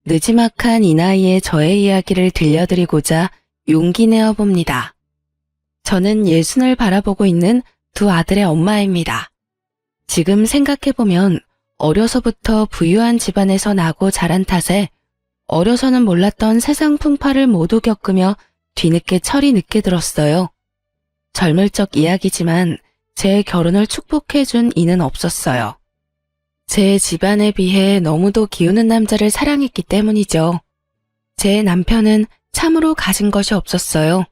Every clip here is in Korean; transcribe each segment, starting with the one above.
느지막한 이 나이에 저의 이야기를 들려드리고자 용기 내어 봅니다. 저는 예순을 바라보고 있는 두 아들의 엄마입니다. 지금 생각해보면 어려서부터 부유한 집안에서 나고 자란 탓에 어려서는 몰랐던 세상 풍파를 모두 겪으며 뒤늦게 철이 늦게 들었어요. 젊을 적 이야기지만 제 결혼을 축복해준 이는 없었어요. 제 집안에 비해 너무도 기우는 남자를 사랑했기 때문이죠. 제 남편은 참으로 가진 것이 없었어요.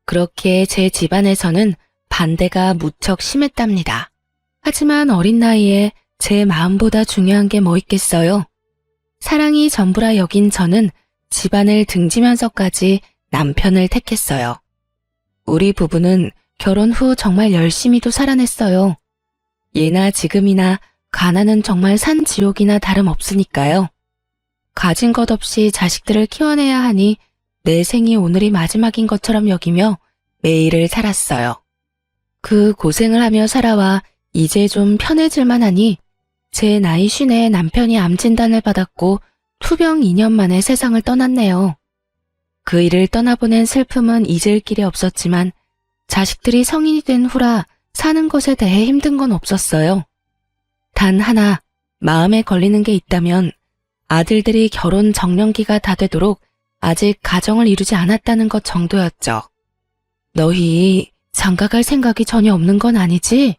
그렇기에 제 집안에서는 반대가 무척 심했답니다. 하지만 어린 나이에 제 마음보다 중요한 게 뭐 있겠어요. 사랑이 전부라 여긴 저는 집안을 등지면서까지 남편을 택했어요. 우리 부부는 결혼 후 정말 열심히도 살아냈어요. 예나 지금이나 가난은 정말 산 지옥이나 다름없으니까요. 가진 것 없이 자식들을 키워내야 하니 내 생이 오늘이 마지막인 것처럼 여기며 매일을 살았어요. 그 고생을 하며 살아와 이제 좀 편해질만 하니 제 나이 50에 남편이 암 진단을 받았고 투병 2년 만에 세상을 떠났네요. 그 일을 떠나보낸 슬픔은 잊을 길이 없었지만 자식들이 성인이 된 후라 사는 것에 대해 힘든 건 없었어요. 단 하나 마음에 걸리는 게 있다면 아들들이 결혼 정년기가 다 되도록 아직 가정을 이루지 않았다는 것 정도였죠. 너희 장가 갈 생각이 전혀 없는 건 아니지?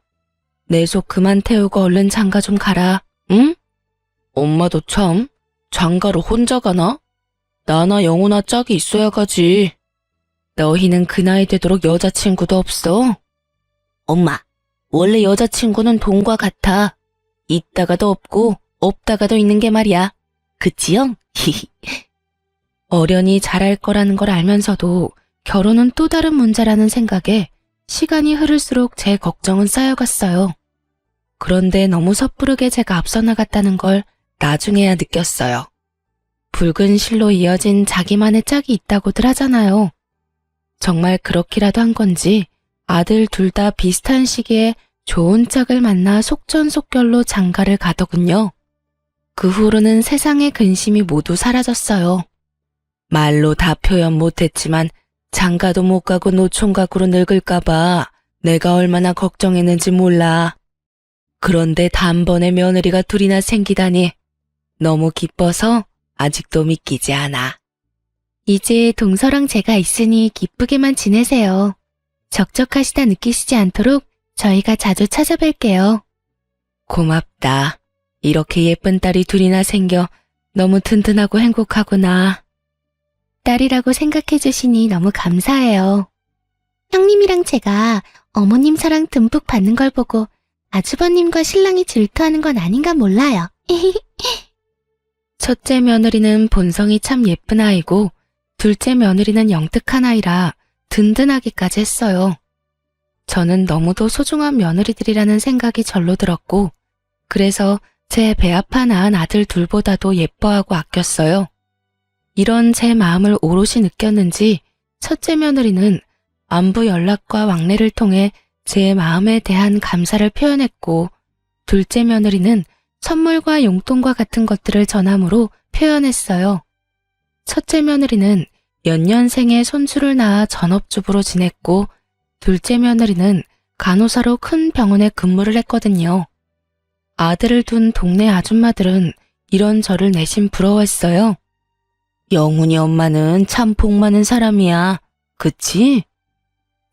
내 속 그만 태우고 얼른 장가 좀 가라, 응? 엄마도 참, 장가를 혼자 가나? 나나 영호나 짝이 있어야 가지. 너희는 그 나이 되도록 여자친구도 없어? 엄마, 원래 여자친구는 돈과 같아. 있다가도 없고 없다가도 있는 게 말이야. 그치요? 어련히 잘할 거라는 걸 알면서도 결혼은 또 다른 문제라는 생각에 시간이 흐를수록 제 걱정은 쌓여갔어요. 그런데 너무 섣부르게 제가 앞서 나갔다는 걸 나중에야 느꼈어요. 붉은 실로 이어진 자기만의 짝이 있다고들 하잖아요. 정말 그렇기라도 한 건지 아들 둘 다 비슷한 시기에 좋은 짝을 만나 속전속결로 장가를 가더군요. 그 후로는 세상의 근심이 모두 사라졌어요. 말로 다 표현 못했지만 장가도 못 가고 노총각으로 늙을까봐 내가 얼마나 걱정했는지 몰라. 그런데 단번에 며느리가 둘이나 생기다니 너무 기뻐서 아직도 믿기지 않아. 이제 동서랑 제가 있으니 기쁘게만 지내세요. 적적하시다 느끼시지 않도록 저희가 자주 찾아뵐게요. 고맙다. 이렇게 예쁜 딸이 둘이나 생겨 너무 든든하고 행복하구나. 딸이라고 생각해 주시니 너무 감사해요. 형님이랑 제가 어머님 사랑 듬뿍 받는 걸 보고 아주버님과 신랑이 질투하는 건 아닌가 몰라요. 첫째 며느리는 본성이 참 예쁜 아이고 둘째 며느리는 영특한 아이라 든든하기까지 했어요. 저는 너무도 소중한 며느리들이라는 생각이 절로 들었고 그래서 제 배 아파 낳은 아들 둘보다도 예뻐하고 아꼈어요. 이런 제 마음을 오롯이 느꼈는지 첫째 며느리는 안부 연락과 왕래를 통해 제 마음에 대한 감사를 표현했고 둘째 며느리는 선물과 용돈과 같은 것들을 전함으로 표현했어요. 첫째 며느리는 연년생에 손주를 낳아 전업주부로 지냈고 둘째 며느리는 간호사로 큰 병원에 근무를 했거든요. 아들을 둔 동네 아줌마들은 이런 저를 내심 부러워했어요. 영훈이 엄마는 참 복 많은 사람이야. 그치?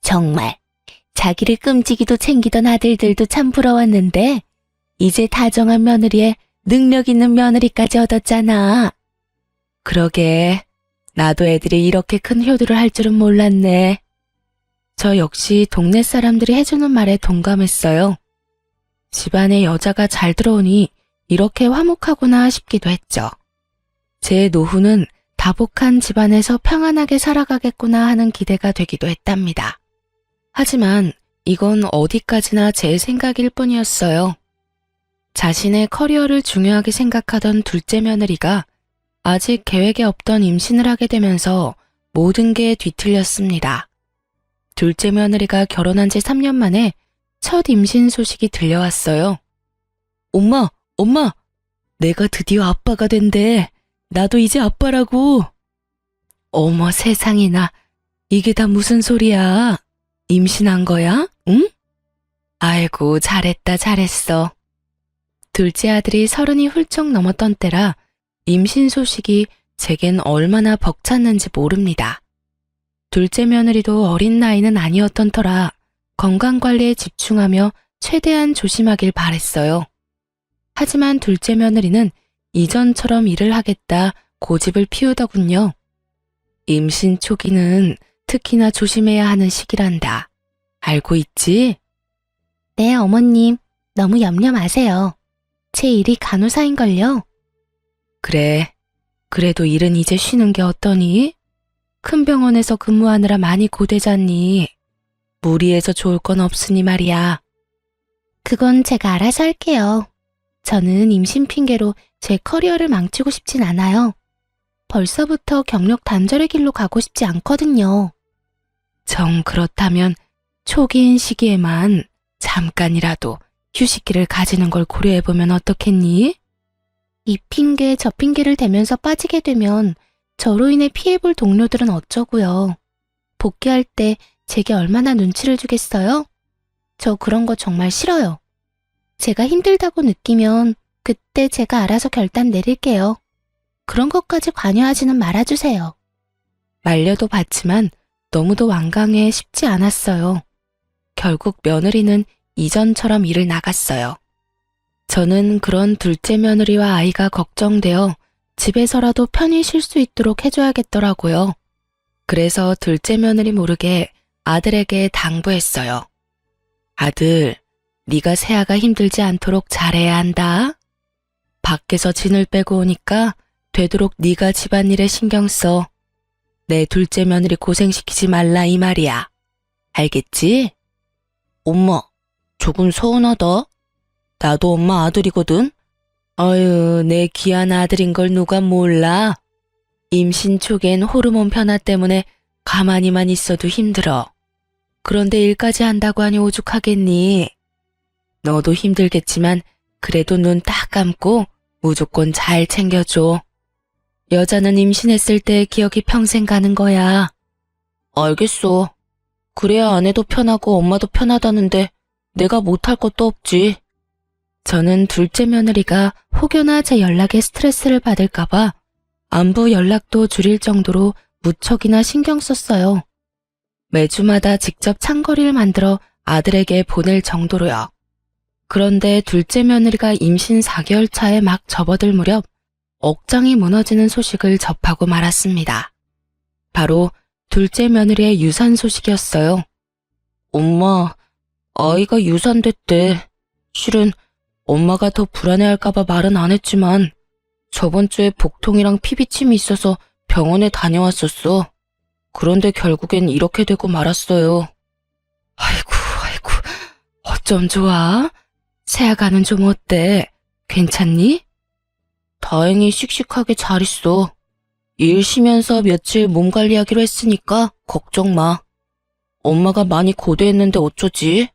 정말 자기를 끔찍이도 챙기던 아들들도 참 부러웠는데 이제 다정한 며느리에 능력 있는 며느리까지 얻었잖아. 그러게 나도 애들이 이렇게 큰 효도를 할 줄은 몰랐네. 저 역시 동네 사람들이 해주는 말에 동감했어요. 집안에 여자가 잘 들어오니 이렇게 화목하구나 싶기도 했죠. 제 노후는 다복한 집안에서 평안하게 살아가겠구나 하는 기대가 되기도 했답니다. 하지만 이건 어디까지나 제 생각일 뿐이었어요. 자신의 커리어를 중요하게 생각하던 둘째 며느리가 아직 계획에 없던 임신을 하게 되면서 모든 게 뒤틀렸습니다. 둘째 며느리가 결혼한 지 3년 만에 첫 임신 소식이 들려왔어요. 엄마, 내가 드디어 아빠가 된대. 나도 이제 아빠라고. 어머 세상에나, 이게 다 무슨 소리야? 임신한 거야? 응? 아이고, 잘했다, 잘했어. 둘째 아들이 30이 훌쩍 넘었던 때라 임신 소식이 제겐 얼마나 벅찼는지 모릅니다. 둘째 며느리도 어린 나이는 아니었던 터라 건강관리에 집중하며 최대한 조심하길 바랬어요. 하지만 둘째 며느리는 이전처럼 일을 하겠다 고집을 피우더군요. 임신 초기는 특히나 조심해야 하는 시기란다. 알고 있지? 네, 어머님. 너무 염려 마세요. 제 일이 간호사인걸요. 그래. 그래도 일은 이제 쉬는 게 어떠니? 큰 병원에서 근무하느라 많이 고되잖니. 무리해서 좋을 건 없으니 말이야. 그건 제가 알아서 할게요. 저는 임신 핑계로 제 커리어를 망치고 싶진 않아요. 벌써부터 경력 단절의 길로 가고 싶지 않거든요. 정 그렇다면 초기인 시기에만 잠깐이라도 휴식기를 가지는 걸 고려해보면 어떻겠니? 이 핑계 저 핑계를 대면서 빠지게 되면 저로 인해 피해볼 동료들은 어쩌고요. 복귀할 때 제게 얼마나 눈치를 주겠어요? 저 그런 거 정말 싫어요. 제가 힘들다고 느끼면 그때 제가 알아서 결단 내릴게요. 그런 것까지 관여하지는 말아주세요. 말려도 봤지만 너무도 완강해 쉽지 않았어요. 결국 며느리는 이전처럼 일을 나갔어요. 저는 그런 둘째 며느리와 아이가 걱정되어 집에서라도 편히 쉴 수 있도록 해줘야겠더라고요. 그래서 둘째 며느리 모르게 아들에게 당부했어요. 아들, 네가 세아가 힘들지 않도록 잘해야 한다. 밖에서 진을 빼고 오니까 되도록 네가 집안일에 신경 써. 내 둘째 며느리 고생시키지 말라 이 말이야. 알겠지? 엄마, 조금 서운하다. 나도 엄마 아들이거든. 어휴, 내 귀한 아들인 걸 누가 몰라. 임신 초기엔 호르몬 변화 때문에 가만히만 있어도 힘들어. 그런데 일까지 한다고 하니 오죽하겠니? 너도 힘들겠지만 그래도 눈 딱 감고 무조건 잘 챙겨줘. 여자는 임신했을 때 기억이 평생 가는 거야. 알겠어. 그래야 아내도 편하고 엄마도 편하다는데 내가 못할 것도 없지. 저는 둘째 며느리가 혹여나 제 연락에 스트레스를 받을까봐 안부 연락도 줄일 정도로 무척이나 신경 썼어요. 매주마다 직접 창거리를 만들어 아들에게 보낼 정도로요. 그런데 둘째 며느리가 임신 4개월 차에 막 접어들 무렵 억장이 무너지는 소식을 접하고 말았습니다. 바로 둘째 며느리의 유산 소식이었어요. 엄마, 아이가 유산됐대. 실은 엄마가 더 불안해할까봐 말은 안 했지만 저번 주에 복통이랑 피비침이 있어서 병원에 다녀왔었어. 그런데 결국엔 이렇게 되고 말았어요. 아이고, 어쩜 좋아? 세아가는 좀 어때? 괜찮니? 다행히 씩씩하게 잘 있어. 일 쉬면서 며칠 몸 관리하기로 했으니까 걱정 마. 엄마가 많이 고대했는데 어쩌지?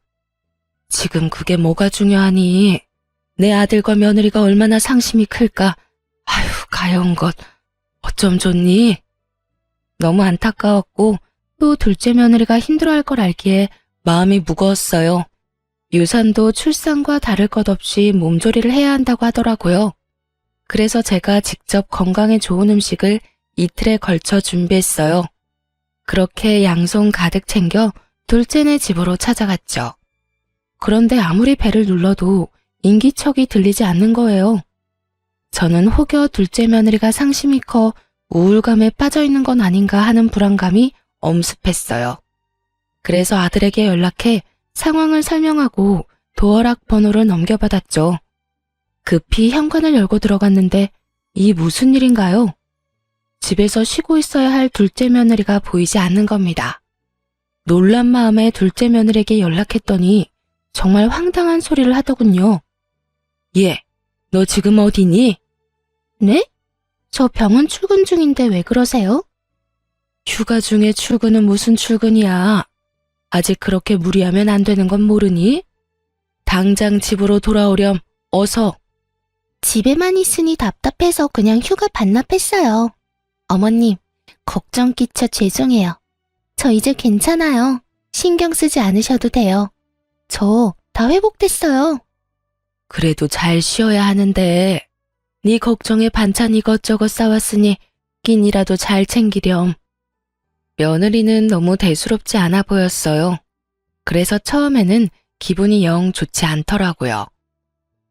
지금 그게 뭐가 중요하니? 내 아들과 며느리가 얼마나 상심이 클까? 아휴, 가여운 것. 어쩜 좋니? 너무 안타까웠고 또 둘째 며느리가 힘들어할 걸 알기에 마음이 무거웠어요. 유산도 출산과 다를 것 없이 몸조리를 해야 한다고 하더라고요. 그래서 제가 직접 건강에 좋은 음식을 이틀에 걸쳐 준비했어요. 그렇게 양손 가득 챙겨 둘째네 집으로 찾아갔죠. 그런데 아무리 배를 눌러도 인기척이 들리지 않는 거예요. 저는 혹여 둘째 며느리가 상심이 커 우울감에 빠져 있는 건 아닌가 하는 불안감이 엄습했어요. 그래서 아들에게 연락해 상황을 설명하고 도어락 번호를 넘겨받았죠. 급히 현관을 열고 들어갔는데 이 무슨 일인가요? 집에서 쉬고 있어야 할 둘째 며느리가 보이지 않는 겁니다. 놀란 마음에 둘째 며느리에게 연락했더니 정말 황당한 소리를 하더군요. 얘, 너 지금 어디니? 네? 저 병원 출근 중인데 왜 그러세요? 휴가 중에 출근은 무슨 출근이야. 아직 그렇게 무리하면 안 되는 건 모르니? 당장 집으로 돌아오렴. 어서. 집에만 있으니 답답해서 그냥 휴가 반납했어요. 어머님, 걱정 끼쳐 죄송해요. 저 이제 괜찮아요. 신경 쓰지 않으셔도 돼요. 저 다 회복됐어요. 그래도 잘 쉬어야 하는데 네 걱정에 반찬 이것저것 싸왔으니 끼니라도 잘 챙기렴. 며느리는 너무 대수롭지 않아 보였어요. 그래서 처음에는 기분이 영 좋지 않더라고요.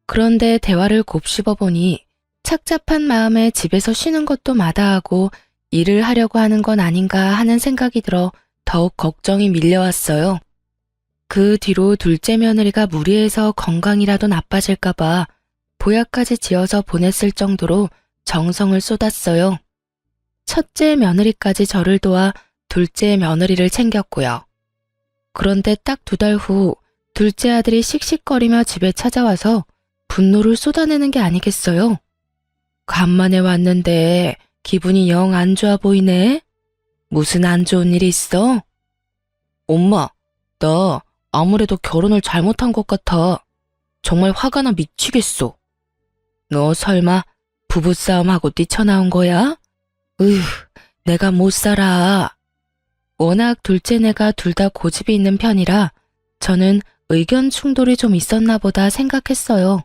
그런데 대화를 곱씹어 보니 착잡한 마음에 집에서 쉬는 것도 마다하고 일을 하려고 하는 건 아닌가 하는 생각이 들어 더욱 걱정이 밀려왔어요. 그 뒤로 둘째 며느리가 무리해서 건강이라도 나빠질까봐 보약까지 지어서 보냈을 정도로 정성을 쏟았어요. 첫째 며느리까지 저를 도와 둘째 며느리를 챙겼고요. 그런데 딱 2달 후 둘째 아들이 씩씩거리며 집에 찾아와서 분노를 쏟아내는 게 아니겠어요? 간만에 왔는데 기분이 영 안 좋아 보이네? 무슨 안 좋은 일 있어? 엄마, 나 아무래도 결혼을 잘못한 것 같아. 정말 화가 나 미치겠어. 너 설마 부부싸움하고 뛰쳐나온 거야? 으휴, 내가 못 살아. 워낙 둘째네가 둘 다 고집이 있는 편이라 저는 의견 충돌이 좀 있었나 보다 생각했어요.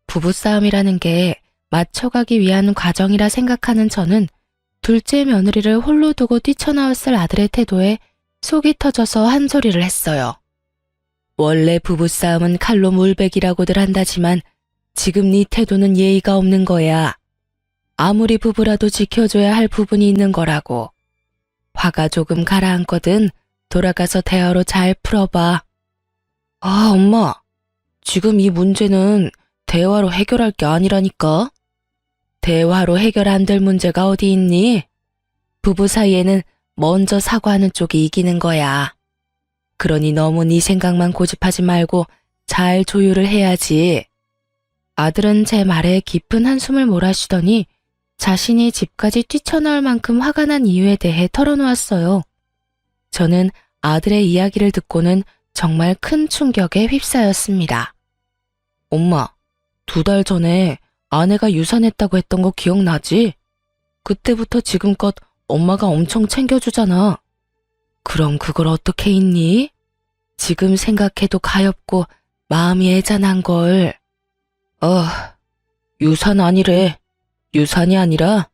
부부싸움이라는 게 맞춰가기 위한 과정이라 생각하는 저는 둘째 며느리를 홀로 두고 뛰쳐나왔을 아들의 태도에 속이 터져서 한 소리를 했어요. 원래 부부싸움은 칼로 물베기라고들 한다지만 지금 네 태도는 예의가 없는 거야. 아무리 부부라도 지켜줘야 할 부분이 있는 거라고. 화가 조금 가라앉거든 돌아가서 대화로 잘 풀어봐. 아, 엄마. 지금 이 문제는 대화로 해결할 게 아니라니까. 대화로 해결 안 될 문제가 어디 있니? 부부 사이에는 먼저 사과하는 쪽이 이기는 거야. 그러니 너무 네 생각만 고집하지 말고 잘 조율을 해야지. 아들은 제 말에 깊은 한숨을 몰아쉬더니 자신이 집까지 뛰쳐나올 만큼 화가 난 이유에 대해 털어놓았어요. 저는 아들의 이야기를 듣고는 정말 큰 충격에 휩싸였습니다. 엄마, 2달 전에 아내가 유산했다고 했던 거 기억나지? 그때부터 지금껏 엄마가 엄청 챙겨주잖아. 그럼 그걸 어떻게 잊니? 지금 생각해도 가엾고 마음이 애잔한 걸. 유산 아니래. 유산이 아니라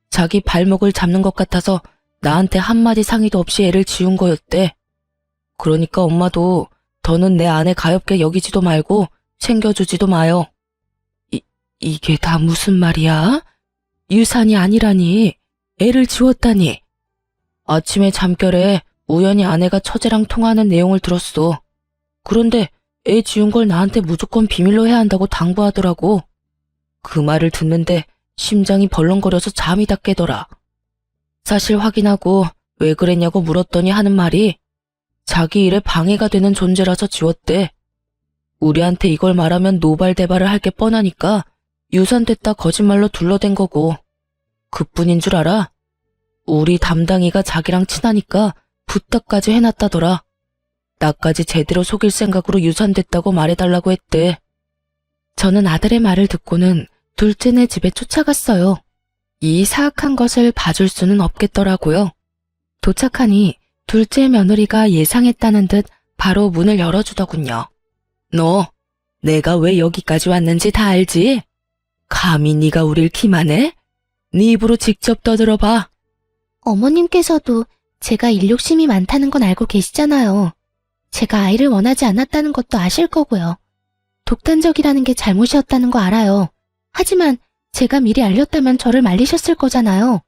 자기 발목을 잡는 것 같아서 나한테 한마디 상의도 없이 애를 지운 거였대. 그러니까 엄마도 더는 내 아내 가엾게 여기지도 말고 챙겨주지도 마요. 이게 다 무슨 말이야? 유산이 아니라니. 애를 지웠다니. 아침에 잠결에 우연히 아내가 처제랑 통화하는 내용을 들었어. 그런데 애 지운 걸 나한테 무조건 비밀로 해야 한다고 당부하더라고. 그 말을 듣는데 심장이 벌렁거려서 잠이 다 깨더라. 사실 확인하고 왜 그랬냐고 물었더니 하는 말이 자기 일에 방해가 되는 존재라서 지웠대. 우리한테 이걸 말하면 노발대발을 할 게 뻔하니까 유산됐다 거짓말로 둘러댄 거고. 그뿐인 줄 알아? 우리 담당이가 자기랑 친하니까 부탁까지 해놨다더라. 나까지 제대로 속일 생각으로 유산됐다고 말해달라고 했대. 저는 아들의 말을 듣고는 둘째네 집에 쫓아갔어요. 이 사악한 것을 봐줄 수는 없겠더라고요. 도착하니 둘째 며느리가 예상했다는 듯 바로 문을 열어주더군요. 너, 내가 왜 여기까지 왔는지 다 알지? 감히 네가 우릴 기만해? 네 입으로 직접 떠들어봐. 어머님께서도 제가 일 욕심이 많다는 건 알고 계시잖아요. 제가 아이를 원하지 않았다는 것도 아실 거고요. 독단적이라는 게 잘못이었다는 거 알아요. 하지만 제가 미리 알렸다면 저를 말리셨을 거잖아요.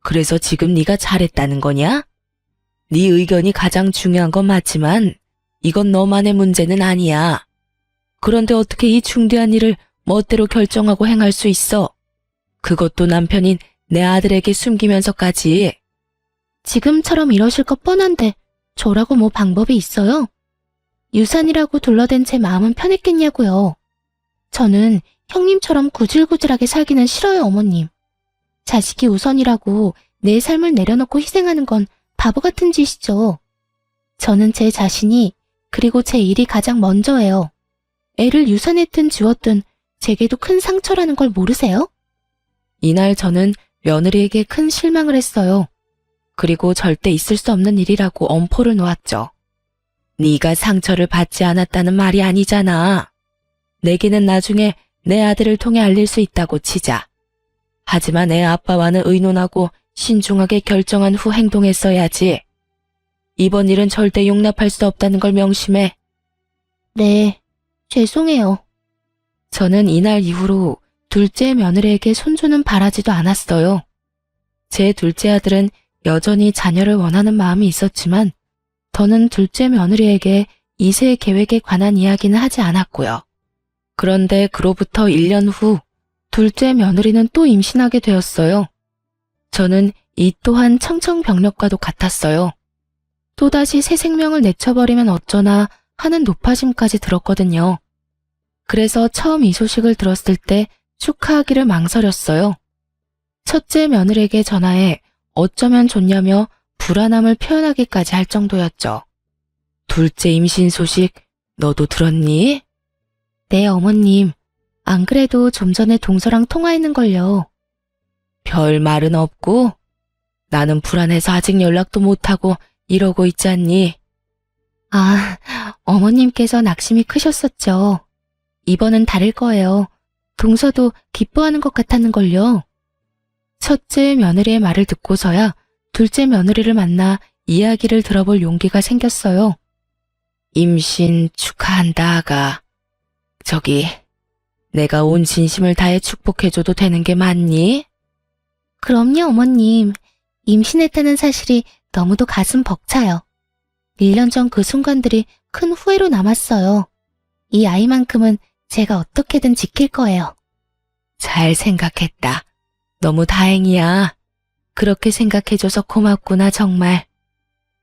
그래서 지금 네가 잘했다는 거냐? 네 의견이 가장 중요한 건 맞지만 이건 너만의 문제는 아니야. 그런데 어떻게 이 중대한 일을 멋대로 결정하고 행할 수 있어? 그것도 남편인 내 아들에게 숨기면서까지. 지금처럼 이러실 것 뻔한데 저라고 뭐 방법이 있어요? 유산이라고 둘러댄 제 마음은 편했겠냐고요. 저는 형님처럼 구질구질하게 살기는 싫어요, 어머님. 자식이 우선이라고 내 삶을 내려놓고 희생하는 건 바보 같은 짓이죠. 저는 제 자신이 그리고 제 일이 가장 먼저예요. 애를 유산했든 지웠든 제게도 큰 상처라는 걸 모르세요? 이날 저는 며느리에게 큰 실망을 했어요. 그리고 절대 있을 수 없는 일이라고 엄포를 놓았죠. 네가 상처를 받지 않았다는 말이 아니잖아. 내게는 나중에 내 아들을 통해 알릴 수 있다고 치자. 하지만 애 아빠와는 의논하고 신중하게 결정한 후 행동했어야지. 이번 일은 절대 용납할 수 없다는 걸 명심해. 네, 죄송해요. 저는 이날 이후로 둘째 며느리에게 손주는 바라지도 않았어요. 제 둘째 아들은 여전히 자녀를 원하는 마음이 있었지만 저는 둘째 며느리에게 2세 계획에 관한 이야기는 하지 않았고요. 그런데 그로부터 1년 후 둘째 며느리는 또 임신하게 되었어요. 저는 이 또한 청천벽력과도 같았어요. 또다시 새 생명을 내쳐버리면 어쩌나 하는 높아짐까지 들었거든요. 그래서 처음 이 소식을 들었을 때 축하하기를 망설였어요. 첫째 며느리에게 전화해 어쩌면 좋냐며 불안함을 표현하기까지 할 정도였죠. 둘째 임신 소식 너도 들었니? 네, 어머님. 안 그래도 좀 전에 동서랑 통화했는걸요. 별 말은 없고? 나는 불안해서 아직 연락도 못하고 이러고 있지 않니? 아, 어머님께서 낙심이 크셨었죠. 이번은 다를 거예요. 동서도 기뻐하는 것 같았는걸요. 첫째 며느리의 말을 듣고서야 둘째 며느리를 만나 이야기를 들어볼 용기가 생겼어요. 임신 축하한다, 아가. 저기, 내가 온 진심을 다해 축복해줘도 되는 게 맞니? 그럼요, 어머님. 임신했다는 사실이 너무도 가슴 벅차요. 1년 전 그 순간들이 큰 후회로 남았어요. 이 아이만큼은 제가 어떻게든 지킬 거예요. 잘 생각했다. 너무 다행이야. 그렇게 생각해줘서 고맙구나, 정말.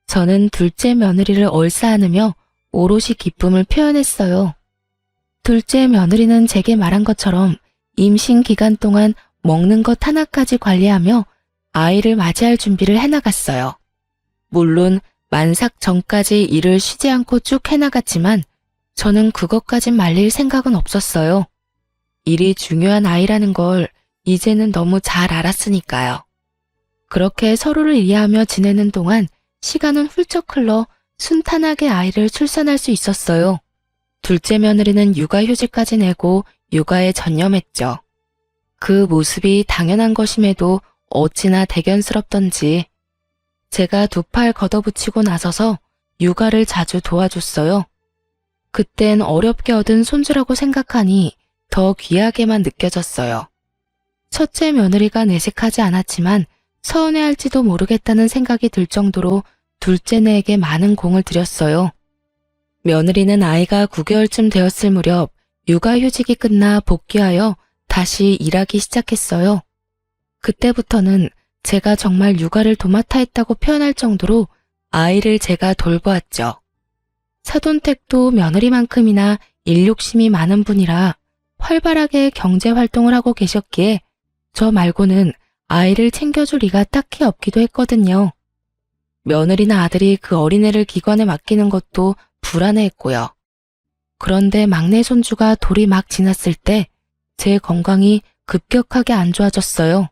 저는 둘째 며느리를 얼싸안으며 오롯이 기쁨을 표현했어요. 둘째 며느리는 제게 말한 것처럼 임신 기간 동안 먹는 것 하나까지 관리하며 아이를 맞이할 준비를 해나갔어요. 물론 만삭 전까지 일을 쉬지 않고 쭉 해나갔지만 저는 그것까진 말릴 생각은 없었어요. 일이 중요한 아이라는 걸 이제는 너무 잘 알았으니까요. 그렇게 서로를 이해하며 지내는 동안 시간은 훌쩍 흘러 순탄하게 아이를 출산할 수 있었어요. 둘째 며느리는 육아휴직까지 내고 육아에 전념했죠. 그 모습이 당연한 것임에도 어찌나 대견스럽던지 제가 두 팔 걷어붙이고 나서서 육아를 자주 도와줬어요. 그땐 어렵게 얻은 손주라고 생각하니 더 귀하게만 느껴졌어요. 첫째 며느리가 내색하지 않았지만 서운해할지도 모르겠다는 생각이 들 정도로 둘째네에게 많은 공을 들였어요. 며느리는 아이가 9개월쯤 되었을 무렵 육아휴직이 끝나 복귀하여 다시 일하기 시작했어요. 그때부터는 제가 정말 육아를 도맡아 했다고 표현할 정도로 아이를 제가 돌보았죠. 사돈댁도 며느리만큼이나 일욕심이 많은 분이라 활발하게 경제활동을 하고 계셨기에 저 말고는 아이를 챙겨줄 리가 딱히 없기도 했거든요. 며느리나 아들이 그 어린애를 기관에 맡기는 것도 불안해했고요. 그런데 막내 손주가 돌이 막 지났을 때 제 건강이 급격하게 안 좋아졌어요.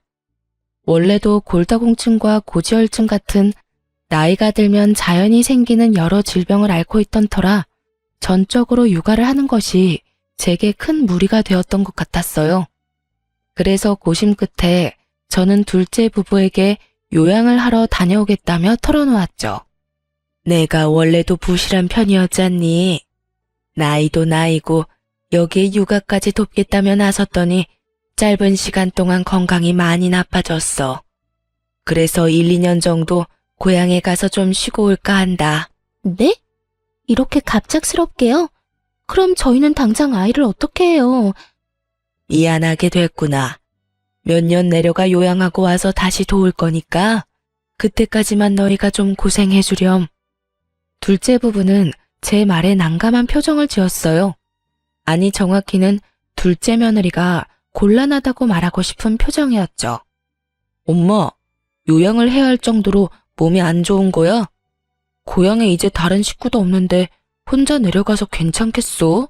원래도 골다공증과 고지혈증 같은 나이가 들면 자연히 생기는 여러 질병을 앓고 있던 터라 전적으로 육아를 하는 것이 제게 큰 무리가 되었던 것 같았어요. 그래서 고심 끝에 저는 둘째 부부에게 요양을 하러 다녀오겠다며 털어놓았죠. 내가 원래도 부실한 편이었지 않니? 나이도 나이고 여기에 육아까지 돕겠다며 나섰더니 짧은 시간 동안 건강이 많이 나빠졌어. 그래서 1, 2년 정도 고향에 가서 좀 쉬고 올까 한다. 네? 이렇게 갑작스럽게요? 그럼 저희는 당장 아이를 어떻게 해요? 미안하게 됐구나. 몇 년 내려가 요양하고 와서 다시 도울 거니까 그때까지만 너희가 좀 고생해 주렴. 둘째 부부는 제 말에 난감한 표정을 지었어요. 아니 정확히는 둘째 며느리가 곤란하다고 말하고 싶은 표정이었죠. 엄마, 요양을 해야 할 정도로 몸이 안 좋은 거야? 고향에 이제 다른 식구도 없는데 혼자 내려가서 괜찮겠어?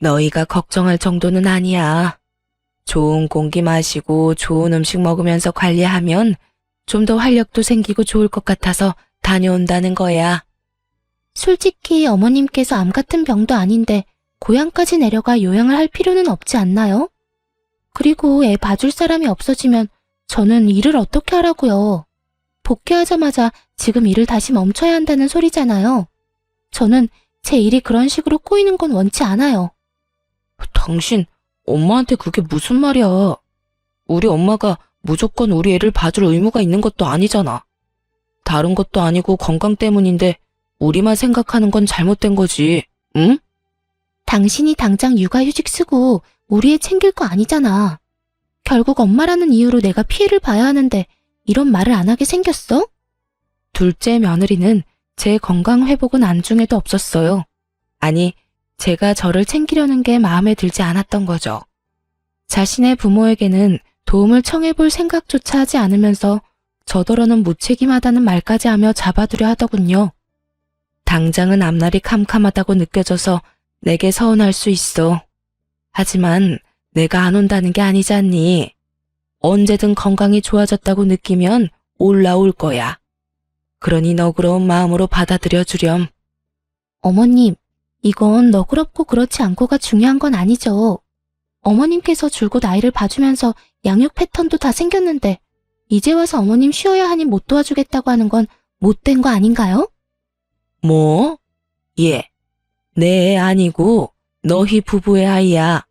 너희가 걱정할 정도는 아니야. 좋은 공기 마시고 좋은 음식 먹으면서 관리하면 좀 더 활력도 생기고 좋을 것 같아서 다녀온다는 거야. 솔직히 어머님께서 암 같은 병도 아닌데 고향까지 내려가 요양을 할 필요는 없지 않나요? 그리고 애 봐줄 사람이 없어지면 저는 일을 어떻게 하라고요? 복귀하자마자 지금 일을 다시 멈춰야 한다는 소리잖아요. 저는 제 일이 그런 식으로 꼬이는 건 원치 않아요. 당신 엄마한테 그게 무슨 말이야. 우리 엄마가 무조건 우리 애를 봐줄 의무가 있는 것도 아니잖아. 다른 것도 아니고 건강 때문인데 우리만 생각하는 건 잘못된 거지, 응? 당신이 당장 육아휴직 쓰고 우리 애 챙길 거 아니잖아. 결국 엄마라는 이유로 내가 피해를 봐야 하는데 이런 말을 안 하게 생겼어? 둘째 며느리는 제 건강 회복은 안중에도 없었어요. 아니, 제가 저를 챙기려는 게 마음에 들지 않았던 거죠. 자신의 부모에게는 도움을 청해볼 생각조차 하지 않으면서 저더러는 무책임하다는 말까지 하며 잡아두려 하더군요. 당장은 앞날이 캄캄하다고 느껴져서 내게 서운할 수 있어. 하지만 내가 안 온다는 게 아니지 않니? 언제든 건강이 좋아졌다고 느끼면 올라올 거야. 그러니 너그러운 마음으로 받아들여 주렴. 어머님, 이건 너그럽고 그렇지 않고가 중요한 건 아니죠. 어머님께서 줄곧 아이를 봐주면서 양육 패턴도 다 생겼는데 이제 와서 어머님 쉬어야 하니 못 도와주겠다고 하는 건 못된 거 아닌가요? 뭐? 예, 내 애 아니고 너희 부부의 아이야.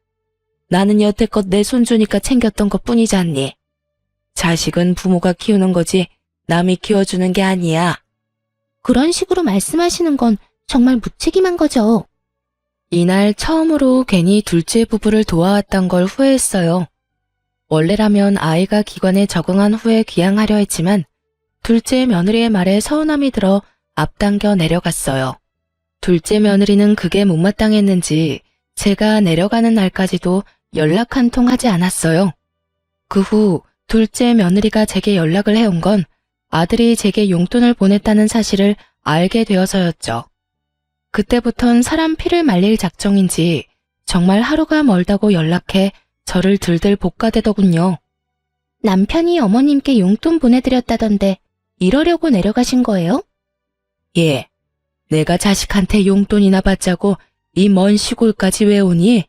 나는 여태껏 내 손주니까 챙겼던 것 뿐이지 않니? 자식은 부모가 키우는 거지 남이 키워주는 게 아니야. 그런 식으로 말씀하시는 건 정말 무책임한 거죠. 이날 처음으로 괜히 둘째 부부를 도와왔던 걸 후회했어요. 원래라면 아이가 기관에 적응한 후에 귀향하려 했지만 둘째 며느리의 말에 서운함이 들어 앞당겨 내려갔어요. 둘째 며느리는 그게 못마땅했는지 제가 내려가는 날까지도 연락 한 통 하지 않았어요. 그 후 둘째 며느리가 제게 연락을 해온 건 아들이 제게 용돈을 보냈다는 사실을 알게 되어서였죠. 그때부턴 사람 피를 말릴 작정인지 정말 하루가 멀다고 연락해 저를 들들 볶아대더군요. 남편이 어머님께 용돈 보내드렸다던데 이러려고 내려가신 거예요? 예, 내가 자식한테 용돈이나 받자고 이 먼 시골까지 왜 오니?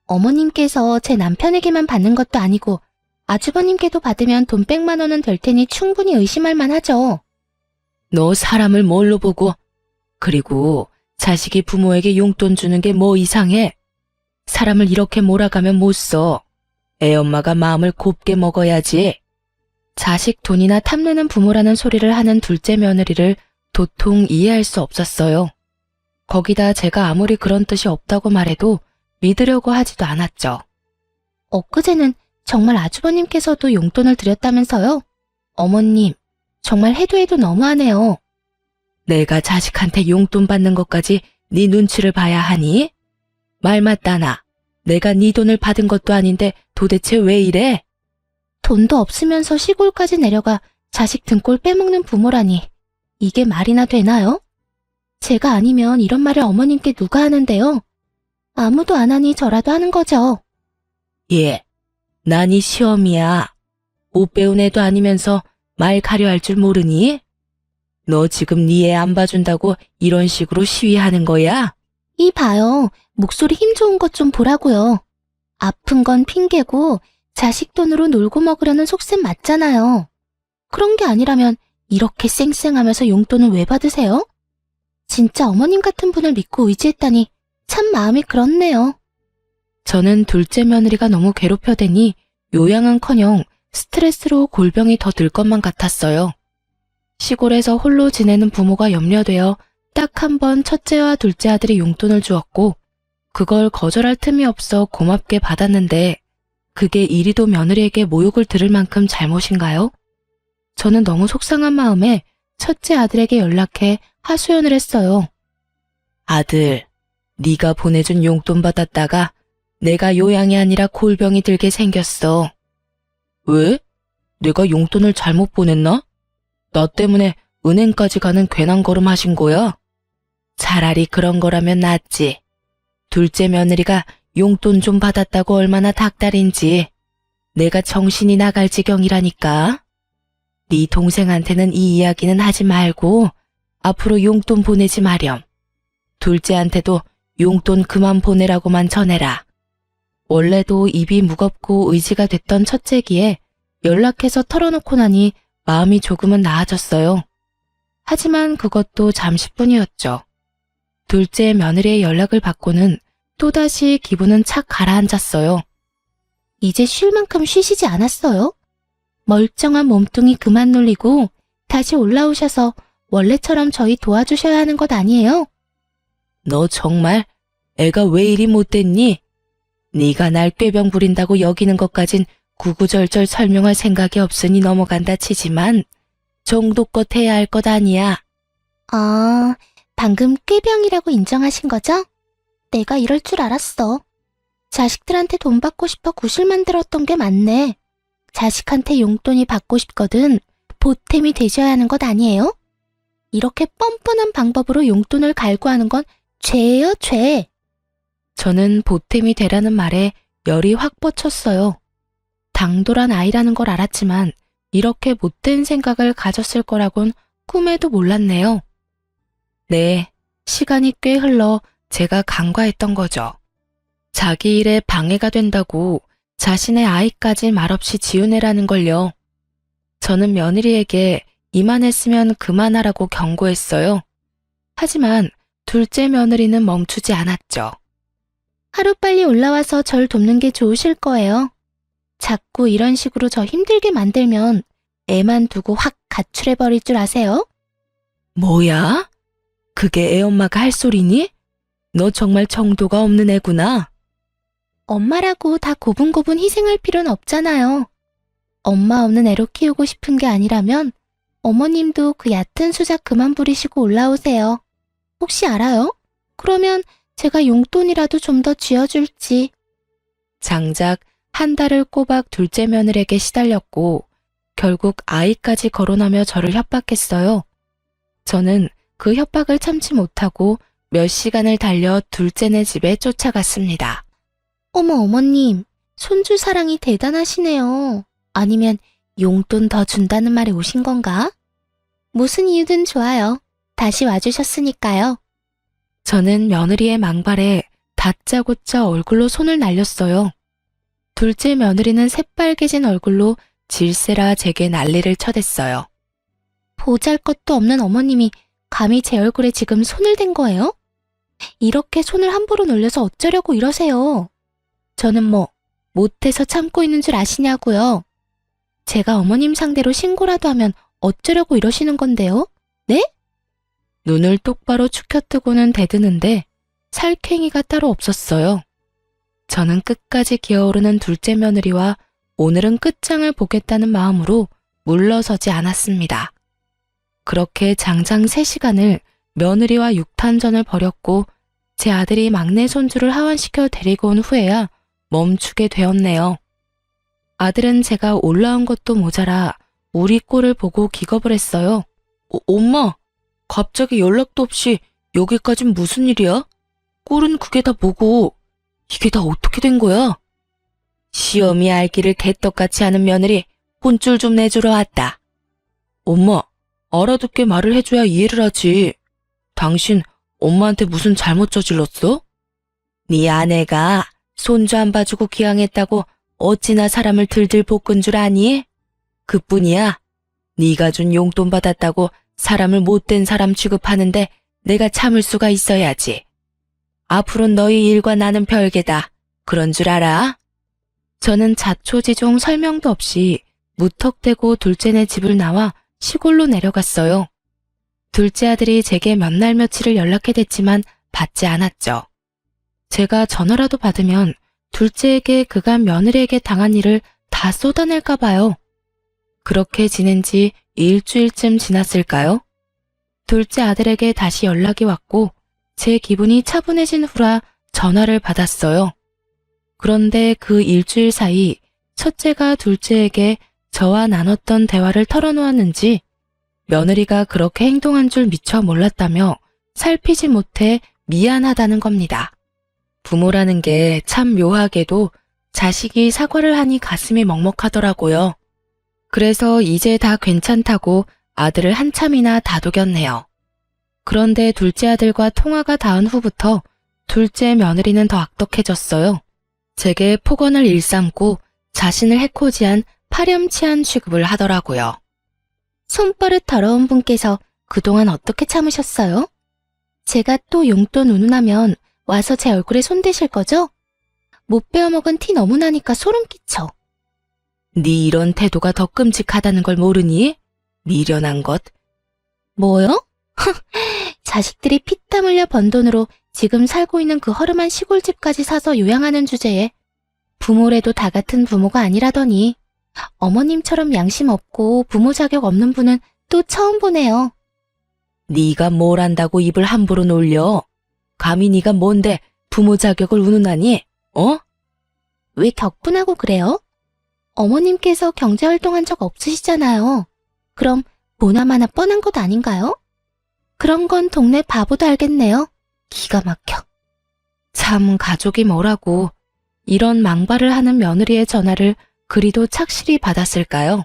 어머님께서 제 남편에게만 받는 것도 아니고 아주버님께도 받으면 돈 100만 원은 될 테니 충분히 의심할 만하죠. 너 사람을 뭘로 보고? 그리고 자식이 부모에게 용돈 주는 게 뭐 이상해? 사람을 이렇게 몰아가면 못 써. 애 엄마가 마음을 곱게 먹어야지. 자식 돈이나 탐내는 부모라는 소리를 하는 둘째 며느리를 도통 이해할 수 없었어요. 거기다 제가 아무리 그런 뜻이 없다고 말해도 믿으려고 하지도 않았죠. 엊그제는 정말 아주버님께서도 용돈을 드렸다면서요? 어머님, 정말 해도 해도 너무하네요. 내가 자식한테 용돈 받는 것까지 네 눈치를 봐야 하니? 말 맞다나. 내가 네 돈을 받은 것도 아닌데 도대체 왜 이래? 돈도 없으면서 시골까지 내려가 자식 등골 빼먹는 부모라니. 이게 말이나 되나요? 제가 아니면 이런 말을 어머님께 누가 하는데요? 아무도 안 하니 저라도 하는 거죠. 예, 난 이 시험이야. 못 배운 애도 아니면서 말 가려 할 줄 모르니? 너 지금 네 애 안 봐준다고 이런 식으로 시위하는 거야? 이 봐요. 목소리 힘 좋은 것 좀 보라고요. 아픈 건 핑계고 자식 돈으로 놀고 먹으려는 속셈 맞잖아요. 그런 게 아니라면 이렇게 쌩쌩하면서 용돈을 왜 받으세요? 진짜 어머님 같은 분을 믿고 의지했다니 참 마음이 그렇네요. 저는 둘째 며느리가 너무 괴롭혀대니 요양은커녕 스트레스로 골병이 더 들 것만 같았어요. 시골에서 홀로 지내는 부모가 염려되어 딱 한 번 첫째와 둘째 아들이 용돈을 주었고 그걸 거절할 틈이 없어 고맙게 받았는데 그게 이리도 며느리에게 모욕을 들을 만큼 잘못인가요? 저는 너무 속상한 마음에 첫째 아들에게 연락해 하소연을 했어요. 아들, 네가 보내준 용돈 받았다가 내가 요양이 아니라 골병이 들게 생겼어. 왜? 내가 용돈을 잘못 보냈나? 나 때문에 은행까지 가는 괜한 걸음 하신 거야? 차라리 그런 거라면 낫지. 둘째 며느리가 용돈 좀 받았다고 얼마나 닥달인지 내가 정신이 나갈 지경이라니까. 네 동생한테는 이 이야기는 하지 말고 앞으로 용돈 보내지 마렴. 둘째한테도 용돈 그만 보내라고만 전해라. 원래도 입이 무겁고 의지가 됐던 첫째기에 연락해서 털어놓고 나니 마음이 조금은 나아졌어요. 하지만 그것도 잠시뿐이었죠. 둘째 며느리의 연락을 받고는 또다시 기분은 착 가라앉았어요. 이제 쉴 만큼 쉬시지 않았어요? 멀쩡한 몸뚱이 그만 놀리고 다시 올라오셔서 원래처럼 저희 도와주셔야 하는 것 아니에요? 너 정말 애가 왜 이리 못됐니? 네가 날 꾀병 부린다고 여기는 것까진 구구절절 설명할 생각이 없으니 넘어간다 치지만 정도껏 해야 할 것 아니야. 아, 방금 꾀병이라고 인정하신 거죠? 내가 이럴 줄 알았어. 자식들한테 돈 받고 싶어 구실 만들었던 게 맞네. 자식한테 용돈이 받고 싶거든 보탬이 되셔야 하는 것 아니에요? 이렇게 뻔뻔한 방법으로 용돈을 갈구하는 건 죄예요, 죄. 저는 보탬이 되라는 말에 열이 확 뻗쳤어요. 당돌한 아이라는 걸 알았지만 이렇게 못된 생각을 가졌을 거라곤 꿈에도 몰랐네요. 네, 시간이 꽤 흘러 제가 간과했던 거죠. 자기 일에 방해가 된다고 자신의 아이까지 말없이 지우내라는 걸요. 저는 며느리에게 이만했으면 그만하라고 경고했어요. 하지만 둘째 며느리는 멈추지 않았죠. 하루빨리 올라와서 절 돕는 게 좋으실 거예요. 자꾸 이런 식으로 저 힘들게 만들면 애만 두고 확 가출해버릴 줄 아세요? 뭐야? 그게 애엄마가 할 소리니? 너 정말 정도가 없는 애구나. 엄마라고 다 고분고분 희생할 필요는 없잖아요. 엄마 없는 애로 키우고 싶은 게 아니라면 어머님도 그 얕은 수작 그만 부리시고 올라오세요. 혹시 알아요? 그러면 제가 용돈이라도 좀 더 쥐어줄지. 장작 한 달을 꼬박 둘째 며느리에게 시달렸고 결국 아이까지 거론하며 저를 협박했어요. 저는 그 협박을 참지 못하고 몇 시간을 달려 둘째네 집에 쫓아갔습니다. 어머 어머님, 손주 사랑이 대단하시네요. 아니면 용돈 더 준다는 말에 오신 건가? 무슨 이유든 좋아요. 다시 와주셨으니까요. 저는 며느리의 망발에 다짜고짜 얼굴로 손을 날렸어요. 둘째 며느리는 새빨개진 얼굴로 질세라 제게 난리를 쳐댔어요. 보잘것도 없는 어머님이 감히 제 얼굴에 지금 손을 댄 거예요? 이렇게 손을 함부로 놀려서 어쩌려고 이러세요? 저는 뭐 못해서 참고 있는 줄 아시냐고요? 제가 어머님 상대로 신고라도 하면 어쩌려고 이러시는 건데요? 네? 눈을 똑바로 축혀뜨고는 대드는데 살쾡이가 따로 없었어요. 저는 끝까지 기어오르는 둘째 며느리와 오늘은 끝장을 보겠다는 마음으로 물러서지 않았습니다. 그렇게 장장 3시간을 며느리와 육탄전을 벌였고 제 아들이 막내 손주를 하원시켜 데리고 온 후에야 멈추게 되었네요. 아들은 제가 올라온 것도 모자라 우리 꼴을 보고 기겁을 했어요. 엄마, 갑자기 연락도 없이 여기까진 무슨 일이야? 꼴은 그게 다 뭐고 이게 다 어떻게 된 거야? 시험이 알기를 개떡같이 하는 며느리 혼쭐 좀 내주러 왔다. 엄마, 알아듣게 말을 해줘야 이해를 하지. 당신 엄마한테 무슨 잘못 저질렀어? 네 아내가 손주 안 봐주고 기양했다고 어찌나 사람을 들들 볶은 줄 아니? 그뿐이야. 네가 준 용돈 받았다고 사람을 못된 사람 취급하는데 내가 참을 수가 있어야지. 앞으로는 너희 일과 나는 별개다. 그런 줄 알아? 저는 자초지종 설명도 없이 무턱대고 둘째네 집을 나와 시골로 내려갔어요. 둘째 아들이 제게 몇 날 며칠을 연락해댔지만 받지 않았죠. 제가 전화라도 받으면 둘째에게 그간 며느리에게 당한 일을 다 쏟아낼까 봐요. 그렇게 지낸 지 일주일쯤 지났을까요? 둘째 아들에게 다시 연락이 왔고 제 기분이 차분해진 후라 전화를 받았어요. 그런데 그 일주일 사이 첫째가 둘째에게 저와 나눴던 대화를 털어놓았는지 며느리가 그렇게 행동한 줄 미처 몰랐다며 살피지 못해 미안하다는 겁니다. 부모라는 게 참 묘하게도 자식이 사과를 하니 가슴이 먹먹하더라고요. 그래서 이제 다 괜찮다고 아들을 한참이나 다독였네요. 그런데 둘째 아들과 통화가 닿은 후부터 둘째 며느리는 더 악독해졌어요. 제게 폭언을 일삼고 자신을 해코지한 파렴치한 취급을 하더라고요. 손버릇 더러운 분께서 그동안 어떻게 참으셨어요? 제가 또 용돈 운운하면 와서 제 얼굴에 손대실 거죠? 못 베어먹은 티 너무 나니까 소름 끼쳐. 네 이런 태도가 더 끔찍하다는 걸 모르니? 미련한 것. 뭐요? 자식들이 피땀 흘려 번 돈으로 지금 살고 있는 그 허름한 시골집까지 사서 요양하는 주제에 부모래도 다 같은 부모가 아니라더니 어머님처럼 양심 없고 부모 자격 없는 분은 또 처음 보네요. 네가 뭘 안다고 입을 함부로 놀려? 감히 네가 뭔데 부모 자격을 운운하니? 어? 왜 격분하고 그래요? 어머님께서 경제활동한 적 없으시잖아요. 그럼 보나마나 뻔한 것 아닌가요? 그런 건 동네 바보도 알겠네요. 기가 막혀. 참 가족이 뭐라고 이런 망발을 하는 며느리의 전화를 그리도 착실히 받았을까요?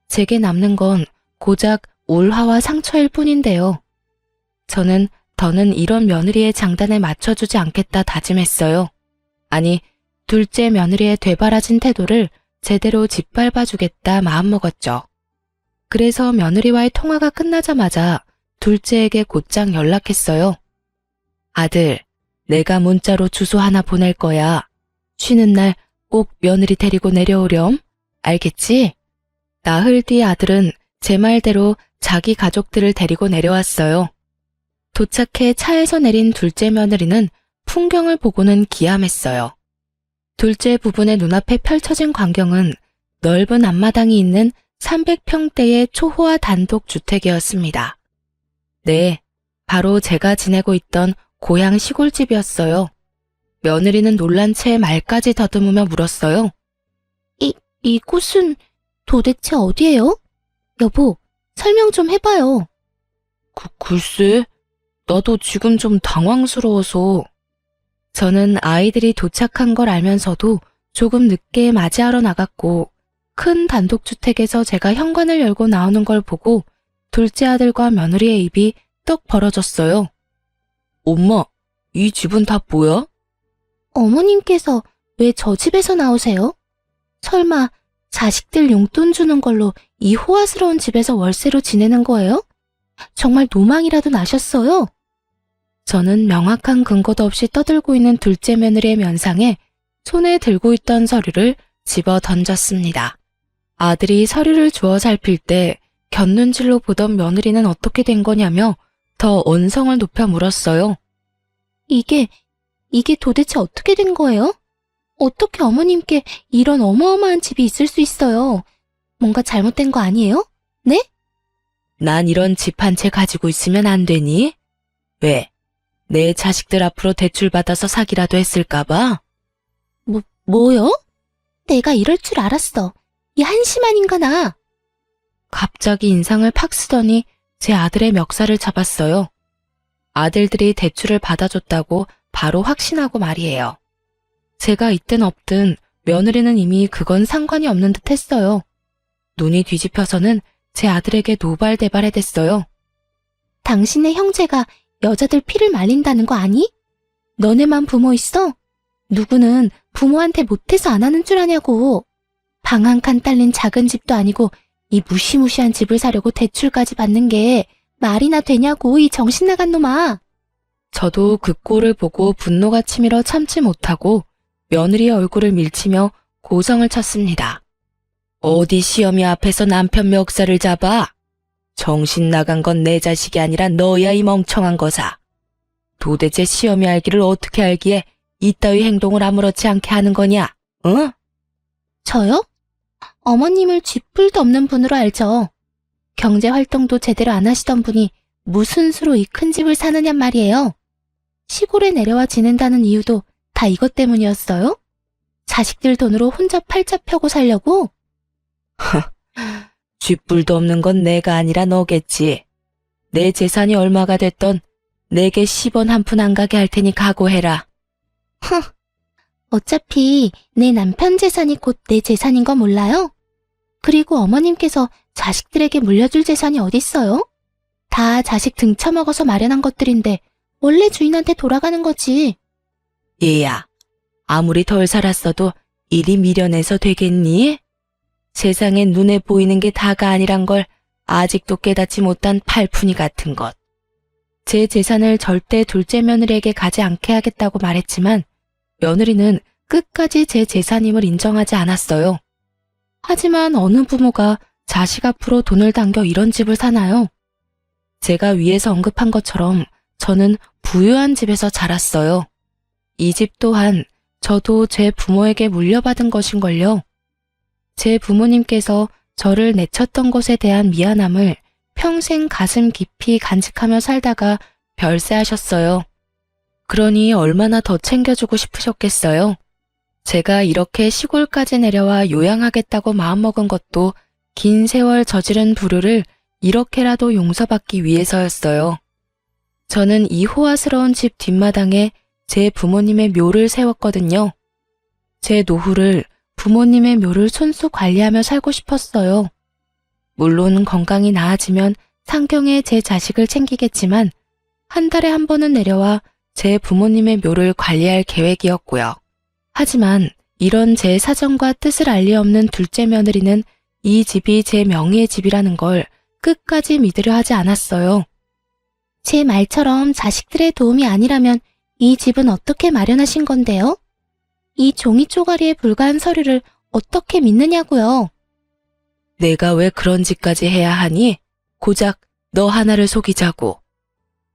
제게 남는 건 고작 울화와 상처일 뿐인데요. 저는 더는 이런 며느리의 장단에 맞춰주지 않겠다 다짐했어요. 아니, 둘째 며느리의 되바라진 태도를 제대로 짓밟아주겠다 마음먹었죠. 그래서 며느리와의 통화가 끝나자마자 둘째에게 곧장 연락했어요. 아들, 내가 문자로 주소 하나 보낼 거야. 쉬는 날 꼭 며느리 데리고 내려오렴. 알겠지? 나흘 뒤 아들은 제 말대로 자기 가족들을 데리고 내려왔어요. 도착해 차에서 내린 둘째 며느리는 풍경을 보고는 기함했어요. 둘째 부부의 눈앞에 펼쳐진 광경은 넓은 앞마당이 있는 300평대의 초호화 단독 주택이었습니다. 네, 바로 제가 지내고 있던 고향 시골집이었어요. 며느리는 놀란 채 말까지 더듬으며 물었어요. 이곳은 도대체 어디예요? 여보, 설명 좀 해봐요. 글쎄, 나도 지금 좀 당황스러워서. 저는 아이들이 도착한 걸 알면서도 조금 늦게 맞이하러 나갔고 큰 단독주택에서 제가 현관을 열고 나오는 걸 보고 둘째 아들과 며느리의 입이 떡 벌어졌어요. 엄마, 이 집은 다 뭐야? 어머님께서 왜 저 집에서 나오세요? 설마 자식들 용돈 주는 걸로 이 호화스러운 집에서 월세로 지내는 거예요? 정말 노망이라도 나셨어요? 저는 명확한 근거도 없이 떠들고 있는 둘째 며느리의 면상에 손에 들고 있던 서류를 집어 던졌습니다. 아들이 서류를 주워 살필 때 곁눈질로 보던 며느리는 어떻게 된 거냐며 더 언성을 높여 물었어요. 이게 도대체 어떻게 된 거예요? 어떻게 어머님께 이런 어마어마한 집이 있을 수 있어요? 뭔가 잘못된 거 아니에요? 네? 난 이런 집 한 채 가지고 있으면 안 되니? 왜? 내 자식들 앞으로 대출받아서 사기라도 했을까봐? 뭐요? 내가 이럴 줄 알았어. 이 한심한 인간아. 갑자기 인상을 팍 쓰더니 제 아들의 멱살을 잡았어요. 아들들이 대출을 받아줬다고 바로 확신하고 말이에요. 제가 있든 없든 며느리는 이미 그건 상관이 없는 듯 했어요. 눈이 뒤집혀서는 제 아들에게 노발대발해댔어요. 당신의 형제가 여자들 피를 말린다는 거 아니? 너네만 부모 있어? 누구는 부모한테 못해서 안 하는 줄 아냐고. 방 한 칸 딸린 작은 집도 아니고 이 무시무시한 집을 사려고 대출까지 받는 게 말이나 되냐고, 이 정신 나간 놈아. 저도 그 꼴을 보고 분노가 치밀어 참지 못하고 며느리의 얼굴을 밀치며 고성을 쳤습니다. 어디 시어미 앞에서 남편 멱살을 잡아? 정신 나간 건 내 자식이 아니라 너야, 이 멍청한 거사. 도대체 시어미 알기를 어떻게 알기에 이따위 행동을 아무렇지 않게 하는 거냐? 응? 저요? 어머님을 쥐뿔도 없는 분으로 알죠. 경제활동도 제대로 안 하시던 분이 무슨 수로 이 큰 집을 사느냔 말이에요. 시골에 내려와 지낸다는 이유도 다 이것 때문이었어요? 자식들 돈으로 혼자 팔자 펴고 살려고? 쥐뿔도 없는 건 내가 아니라 너겠지. 내 재산이 얼마가 됐던 내게 10원 한 푼 안 가게 할 테니 각오해라. 어차피 내 남편 재산이 곧 내 재산인 거 몰라요? 그리고 어머님께서 자식들에게 물려줄 재산이 어딨어요? 다 자식 등쳐먹어서 마련한 것들인데 원래 주인한테 돌아가는 거지. 얘야, 아무리 덜 살았어도 이리 미련해서 되겠니? 세상엔 눈에 보이는 게 다가 아니란 걸 아직도 깨닫지 못한 팔푼이 같은 것. 제 재산을 절대 둘째 며느리에게 가지 않게 하겠다고 말했지만 며느리는 끝까지 제 재산임을 인정하지 않았어요. 하지만 어느 부모가 자식 앞으로 돈을 당겨 이런 집을 사나요? 제가 위에서 언급한 것처럼 저는 부유한 집에서 자랐어요. 이 집 또한 저도 제 부모에게 물려받은 것인걸요. 제 부모님께서 저를 내쳤던 것에 대한 미안함을 평생 가슴 깊이 간직하며 살다가 별세하셨어요. 그러니 얼마나 더 챙겨주고 싶으셨겠어요. 제가 이렇게 시골까지 내려와 요양하겠다고 마음먹은 것도 긴 세월 저지른 불효를 이렇게라도 용서받기 위해서였어요. 저는 이 호화스러운 집 뒷마당에 제 부모님의 묘를 세웠거든요. 제 노후를 부모님의 묘를 손수 관리하며 살고 싶었어요. 물론 건강이 나아지면 상경에 제 자식을 챙기겠지만 한 달에 한 번은 내려와 제 부모님의 묘를 관리할 계획이었고요. 하지만 이런 제 사정과 뜻을 알리 없는 둘째 며느리는 이 집이 제 명의의 집이라는 걸 끝까지 믿으려 하지 않았어요. 제 말처럼 자식들의 도움이 아니라면 이 집은 어떻게 마련하신 건데요? 이 종이 쪼가리에 불과한 서류를 어떻게 믿느냐고요? 내가 왜 그런 짓까지 해야 하니? 고작 너 하나를 속이자고.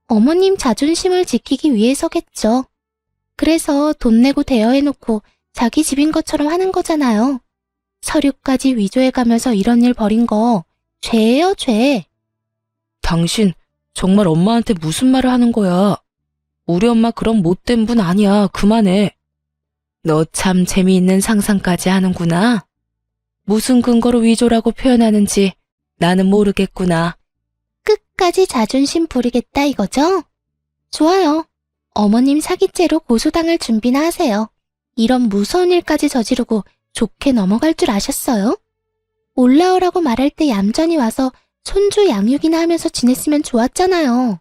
어머님 자존심을 지키기 위해서겠죠. 그래서 돈 내고 대여해놓고 자기 집인 것처럼 하는 거잖아요. 서류까지 위조해가면서 이런 일 벌인 거 죄예요, 죄. 당신 정말 엄마한테 무슨 말을 하는 거야? 우리 엄마 그런 못된 분 아니야. 그만해. 너 참 재미있는 상상까지 하는구나. 무슨 근거로 위조라고 표현하는지 나는 모르겠구나. 끝까지 자존심 부리겠다 이거죠? 좋아요. 어머님 사기죄로 고소당할 준비나 하세요. 이런 무서운 일까지 저지르고 좋게 넘어갈 줄 아셨어요? 올라오라고 말할 때 얌전히 와서 손주 양육이나 하면서 지냈으면 좋았잖아요.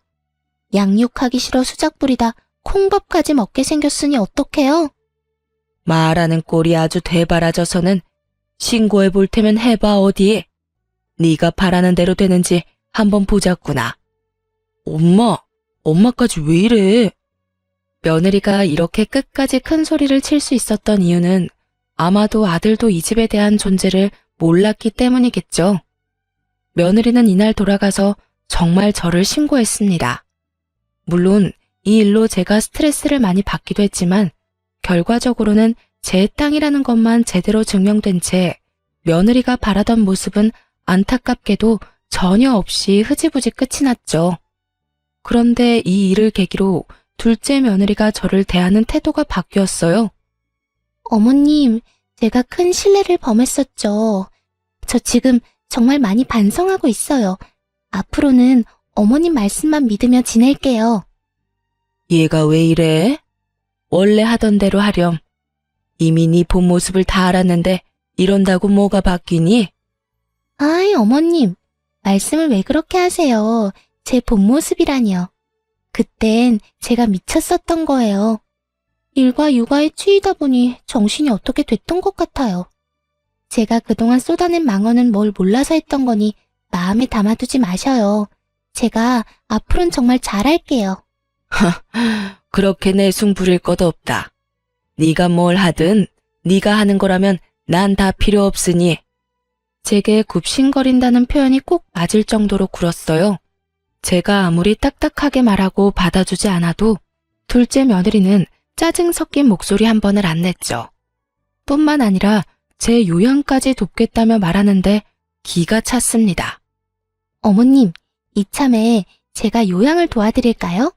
양육하기 싫어 수작 부리다 콩밥까지 먹게 생겼으니 어떡해요? 말하는 꼴이 아주 되바라져서는 신고해 볼 테면 해봐 어디. 네가 바라는 대로 되는지 한번 보자꾸나. 엄마까지 왜 이래? 며느리가 이렇게 끝까지 큰 소리를 칠 수 있었던 이유는 아마도 아들도 이 집에 대한 존재를 몰랐기 때문이겠죠. 며느리는 이날 돌아가서 정말 저를 신고했습니다. 물론 이 일로 제가 스트레스를 많이 받기도 했지만 결과적으로는 제 땅이라는 것만 제대로 증명된 채 며느리가 바라던 모습은 안타깝게도 전혀 없이 흐지부지 끝이 났죠. 그런데 이 일을 계기로 둘째 며느리가 저를 대하는 태도가 바뀌었어요. 어머님, 제가 큰 실례를 범했었죠. 저 지금 정말 많이 반성하고 있어요. 앞으로는 어머님 말씀만 믿으며 지낼게요. 얘가 왜 이래? 원래 하던 대로 하렴. 이미 네 본 모습을 다 알았는데 이런다고 뭐가 바뀌니? 아이, 어머님, 말씀을 왜 그렇게 하세요? 제 본 모습이라니요. 그땐 제가 미쳤었던 거예요. 일과 육아에 치이다 보니 정신이 어떻게 됐던 것 같아요. 제가 그동안 쏟아낸 망언은 뭘 몰라서 했던 거니 마음에 담아두지 마셔요. 제가 앞으로는 정말 잘할게요. 그렇게 내숭 부릴 것 없다. 네가 뭘 하든 네가 하는 거라면 난 다 필요 없으니. 제게 굽신거린다는 표현이 꼭 맞을 정도로 굴었어요. 제가 아무리 딱딱하게 말하고 받아주지 않아도 둘째 며느리는 짜증 섞인 목소리 한 번을 안 냈죠. 뿐만 아니라 제 요양까지 돕겠다며 말하는데 기가 찼습니다. 어머님, 이참에 제가 요양을 도와드릴까요?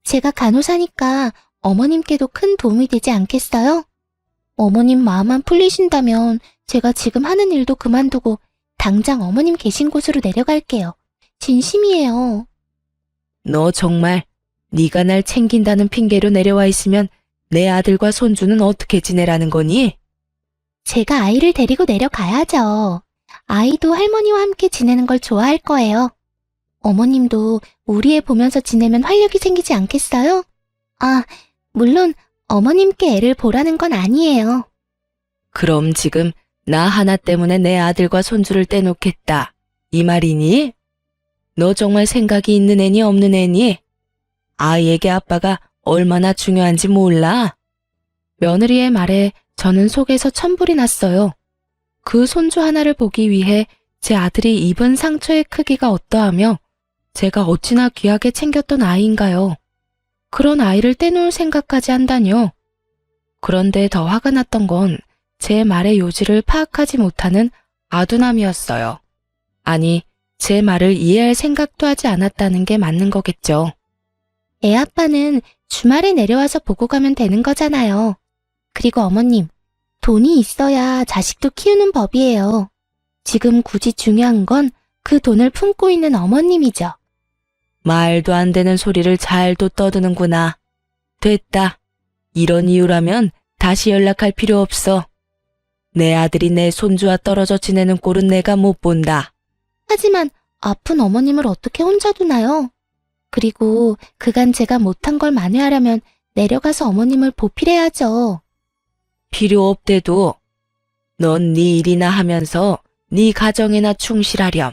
제가 간호사니까 어머님께도 큰 도움이 되지 않겠어요? 어머님 마음만 풀리신다면 제가 지금 하는 일도 그만두고 당장 어머님 계신 곳으로 내려갈게요. 진심이에요. 너 정말 네가 날 챙긴다는 핑계로 내려와 있으면 내 아들과 손주는 어떻게 지내라는 거니? 제가 아이를 데리고 내려가야죠. 아이도 할머니와 함께 지내는 걸 좋아할 거예요. 어머님도 우리 애 보면서 지내면 활력이 생기지 않겠어요? 아, 물론 어머님께 애를 보라는 건 아니에요. 그럼 지금 나 하나 때문에 내 아들과 손주를 떼놓겠다. 이 말이니? 너 정말 생각이 있는 애니 없는 애니? 아이에게 아빠가 얼마나 중요한지 몰라? 며느리의 말에 저는 속에서 천불이 났어요. 그 손주 하나를 보기 위해 제 아들이 입은 상처의 크기가 어떠하며 제가 어찌나 귀하게 챙겼던 아이인가요. 그런 아이를 떼놓을 생각까지 한다뇨. 그런데 더 화가 났던 건 제 말의 요지를 파악하지 못하는 아두남이었어요. 아니, 제 말을 이해할 생각도 하지 않았다는 게 맞는 거겠죠. 애 아빠는 주말에 내려와서 보고 가면 되는 거잖아요. 그리고 어머님, 돈이 있어야 자식도 키우는 법이에요. 지금 굳이 중요한 건 그 돈을 품고 있는 어머님이죠. 말도 안 되는 소리를 잘도 떠드는구나. 됐다. 이런 이유라면 다시 연락할 필요 없어. 내 아들이 내 손주와 떨어져 지내는 꼴은 내가 못 본다. 하지만 아픈 어머님을 어떻게 혼자 두나요? 그리고 그간 제가 못한 걸 만회하려면 내려가서 어머님을 보필해야죠. 필요 없대도 넌 네 일이나 하면서 네 가정에나 충실하렴.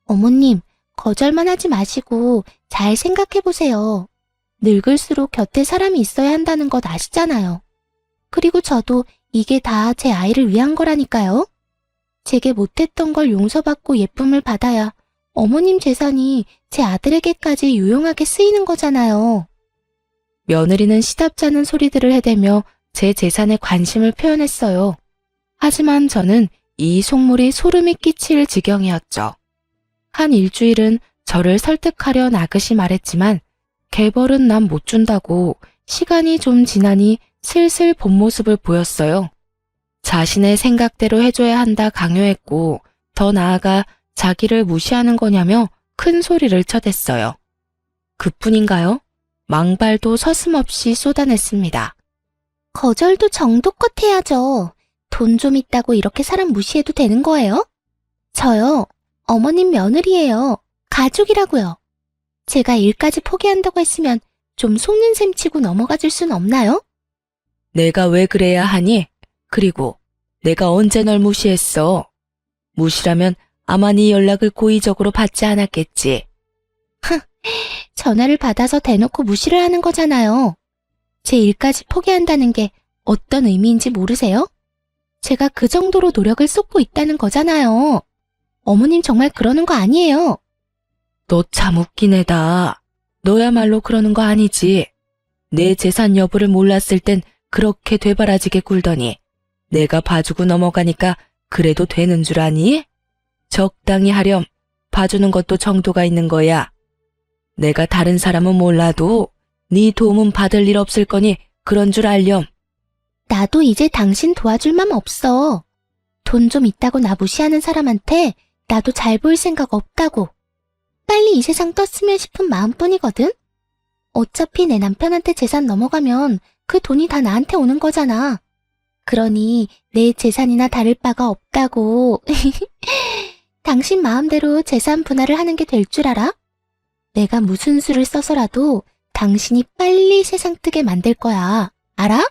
어머님, 거절만 하지 마시고 잘 생각해보세요. 늙을수록 곁에 사람이 있어야 한다는 것 아시잖아요. 그리고 저도 이게 다 제 아이를 위한 거라니까요. 제게 못했던 걸 용서받고 예쁨을 받아야 어머님 재산이 제 아들에게까지 유용하게 쓰이는 거잖아요. 며느리는 시답잖은 소리들을 해대며 제 재산에 관심을 표현했어요. 하지만 저는 이 속물이 소름이 끼칠 지경이었죠. 한 일주일은 저를 설득하려 나긋이 말했지만 개벌은 난 못 준다고 시간이 좀 지나니 슬슬 본 모습을 보였어요. 자신의 생각대로 해줘야 한다 강요했고 더 나아가 자기를 무시하는 거냐며 큰 소리를 쳐댔어요. 그뿐인가요? 망발도 서슴없이 쏟아냈습니다. 거절도 정도껏 해야죠. 돈 좀 있다고 이렇게 사람 무시해도 되는 거예요? 저요, 어머님 며느리예요. 가족이라고요. 제가 일까지 포기한다고 했으면 좀 속는 셈 치고 넘어가 줄 순 없나요? 내가 왜 그래야 하니? 그리고 내가 언제 널 무시했어? 무시라면 아마 네 연락을 고의적으로 받지 않았겠지. 전화를 받아서 대놓고 무시를 하는 거잖아요. 제 일까지 포기한다는 게 어떤 의미인지 모르세요? 제가 그 정도로 노력을 쏟고 있다는 거잖아요. 어머님 정말 그러는 거 아니에요. 너 참 웃긴 애다. 너야말로 그러는 거 아니지. 내 재산 여부를 몰랐을 땐 그렇게 되바라지게 굴더니 내가 봐주고 넘어가니까 그래도 되는 줄 아니? 적당히 하렴. 봐주는 것도 정도가 있는 거야. 내가 다른 사람은 몰라도 네 도움은 받을 일 없을 거니 그런 줄 알렴. 나도 이제 당신 도와줄 맘 없어. 돈 좀 있다고 나 무시하는 사람한테 나도 잘 보일 생각 없다고. 빨리 이 세상 떴으면 싶은 마음뿐이거든. 어차피 내 남편한테 재산 넘어가면 그 돈이 다 나한테 오는 거잖아. 그러니 내 재산이나 다를 바가 없다고. 당신 마음대로 재산 분할을 하는 게 될 줄 알아? 내가 무슨 수를 써서라도 당신이 빨리 세상 뜨게 만들 거야. 알아?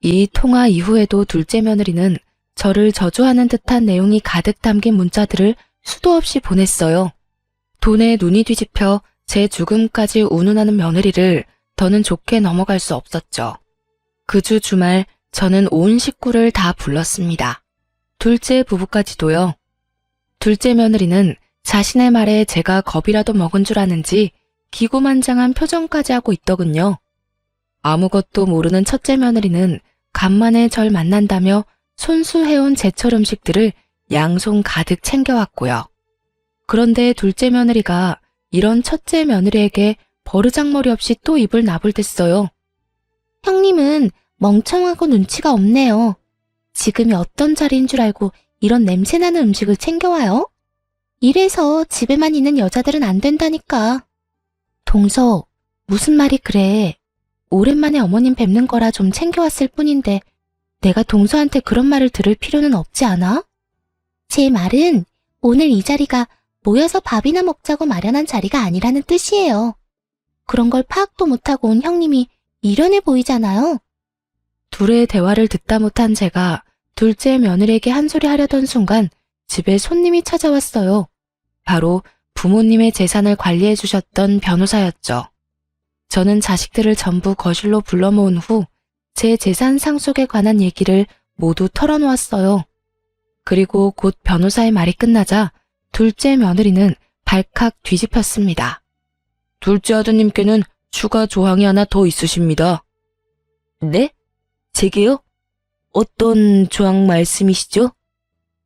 이 통화 이후에도 둘째 며느리는 저를 저주하는 듯한 내용이 가득 담긴 문자들을 수도 없이 보냈어요. 돈에 눈이 뒤집혀 제 죽음까지 운운하는 며느리를 더는 좋게 넘어갈 수 없었죠. 그 주 주말 저는 온 식구를 다 불렀습니다. 둘째 부부까지도요. 둘째 며느리는 자신의 말에 제가 겁이라도 먹은 줄 아는지 기고만장한 표정까지 하고 있더군요. 아무것도 모르는 첫째 며느리는 간만에 절 만난다며 손수해온 제철 음식들을 양손 가득 챙겨왔고요. 그런데 둘째 며느리가 이런 첫째 며느리에게 버르장머리 없이 또 입을 나불댔어요. 형님은 멍청하고 눈치가 없네요. 지금이 어떤 자리인 줄 알고 이런 냄새나는 음식을 챙겨와요? 이래서 집에만 있는 여자들은 안 된다니까. 동서, 무슨 말이 그래? 오랜만에 어머님 뵙는 거라 좀 챙겨왔을 뿐인데 내가 동서한테 그런 말을 들을 필요는 없지 않아? 제 말은 오늘 이 자리가 모여서 밥이나 먹자고 마련한 자리가 아니라는 뜻이에요. 그런 걸 파악도 못하고 온 형님이 미련해 보이잖아요. 둘의 대화를 듣다 못한 제가 둘째 며느리에게 한 소리 하려던 순간 집에 손님이 찾아왔어요. 바로 부모님의 재산을 관리해 주셨던 변호사였죠. 저는 자식들을 전부 거실로 불러 모은 후 제 재산 상속에 관한 얘기를 모두 털어놓았어요. 그리고 곧 변호사의 말이 끝나자 둘째 며느리는 발칵 뒤집혔습니다. 둘째 아드님께는 추가 조항이 하나 더 있으십니다. 네? 제게요? 어떤 조항 말씀이시죠?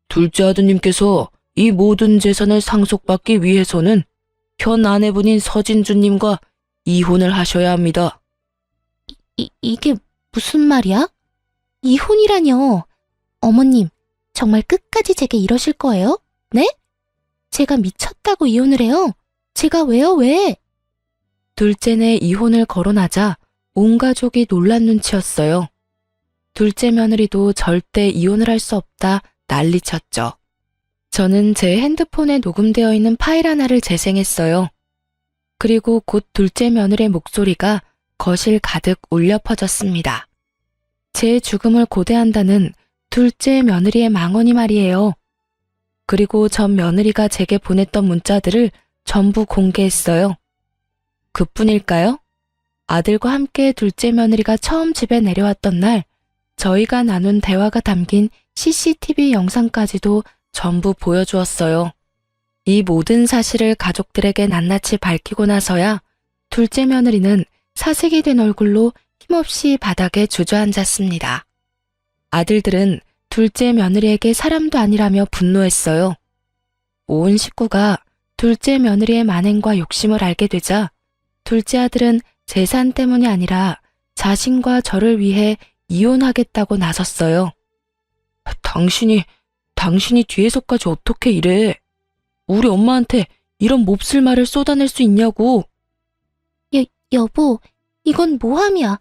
둘째 아드님께서 이 모든 재산을 상속받기 위해서는 현 아내분인 서진주님과 이혼을 하셔야 합니다. 이게 무슨 말이야? 이혼이라뇨. 어머님, 정말 끝까지 제게 이러실 거예요? 네? 제가 미쳤다고 이혼을 해요? 제가 왜요, 왜? 둘째네 이혼을 거론하자 온 가족이 놀란 눈치였어요. 둘째 며느리도 절대 이혼을 할 수 없다 난리쳤죠. 저는 제 핸드폰에 녹음되어 있는 파일 하나를 재생했어요. 그리고 곧 둘째 며느리의 목소리가 거실 가득 울려 퍼졌습니다. 제 죽음을 고대한다는 둘째 며느리의 망언이 말이에요. 그리고 전 며느리가 제게 보냈던 문자들을 전부 공개했어요. 그뿐일까요? 아들과 함께 둘째 며느리가 처음 집에 내려왔던 날 저희가 나눈 대화가 담긴 CCTV 영상까지도 전부 보여주었어요. 이 모든 사실을 가족들에게 낱낱이 밝히고 나서야 둘째 며느리는 사색이 된 얼굴로 힘없이 바닥에 주저앉았습니다. 아들들은 둘째 며느리에게 사람도 아니라며 분노했어요. 온 식구가 둘째 며느리의 만행과 욕심을 알게 되자 둘째 아들은 재산 때문이 아니라 자신과 저를 위해 이혼하겠다고 나섰어요. 당신이 뒤에서까지 어떻게 이래? 우리 엄마한테 이런 몹쓸 말을 쏟아낼 수 있냐고. 여보, 이건 모함이야.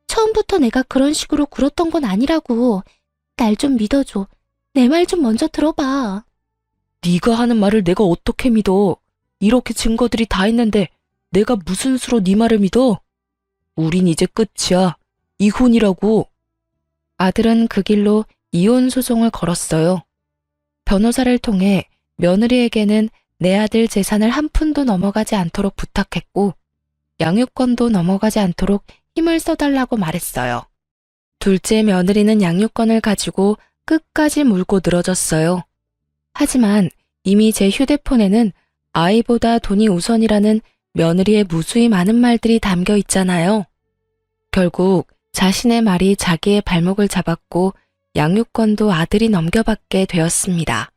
처음부터 내가 그런 식으로 굴었던 건 아니라고. 날 좀 믿어줘. 내 말 좀 먼저 들어봐. 네가 하는 말을 내가 어떻게 믿어? 이렇게 증거들이 다 있는데 내가 무슨 수로 네 말을 믿어? 우린 이제 끝이야. 이혼이라고. 아들은 그 길로 이혼 소송을 걸었어요. 변호사를 통해 며느리에게는 내 아들 재산을 한 푼도 넘어가지 않도록 부탁했고 양육권도 넘어가지 않도록 힘을 써달라고 말했어요. 둘째 며느리는 양육권을 가지고 끝까지 물고 늘어졌어요. 하지만 이미 제 휴대폰에는 아이보다 돈이 우선이라는 며느리의 무수히 많은 말들이 담겨 있잖아요. 결국 자신의 말이 자기의 발목을 잡았고 양육권도 아들이 넘겨받게 되었습니다.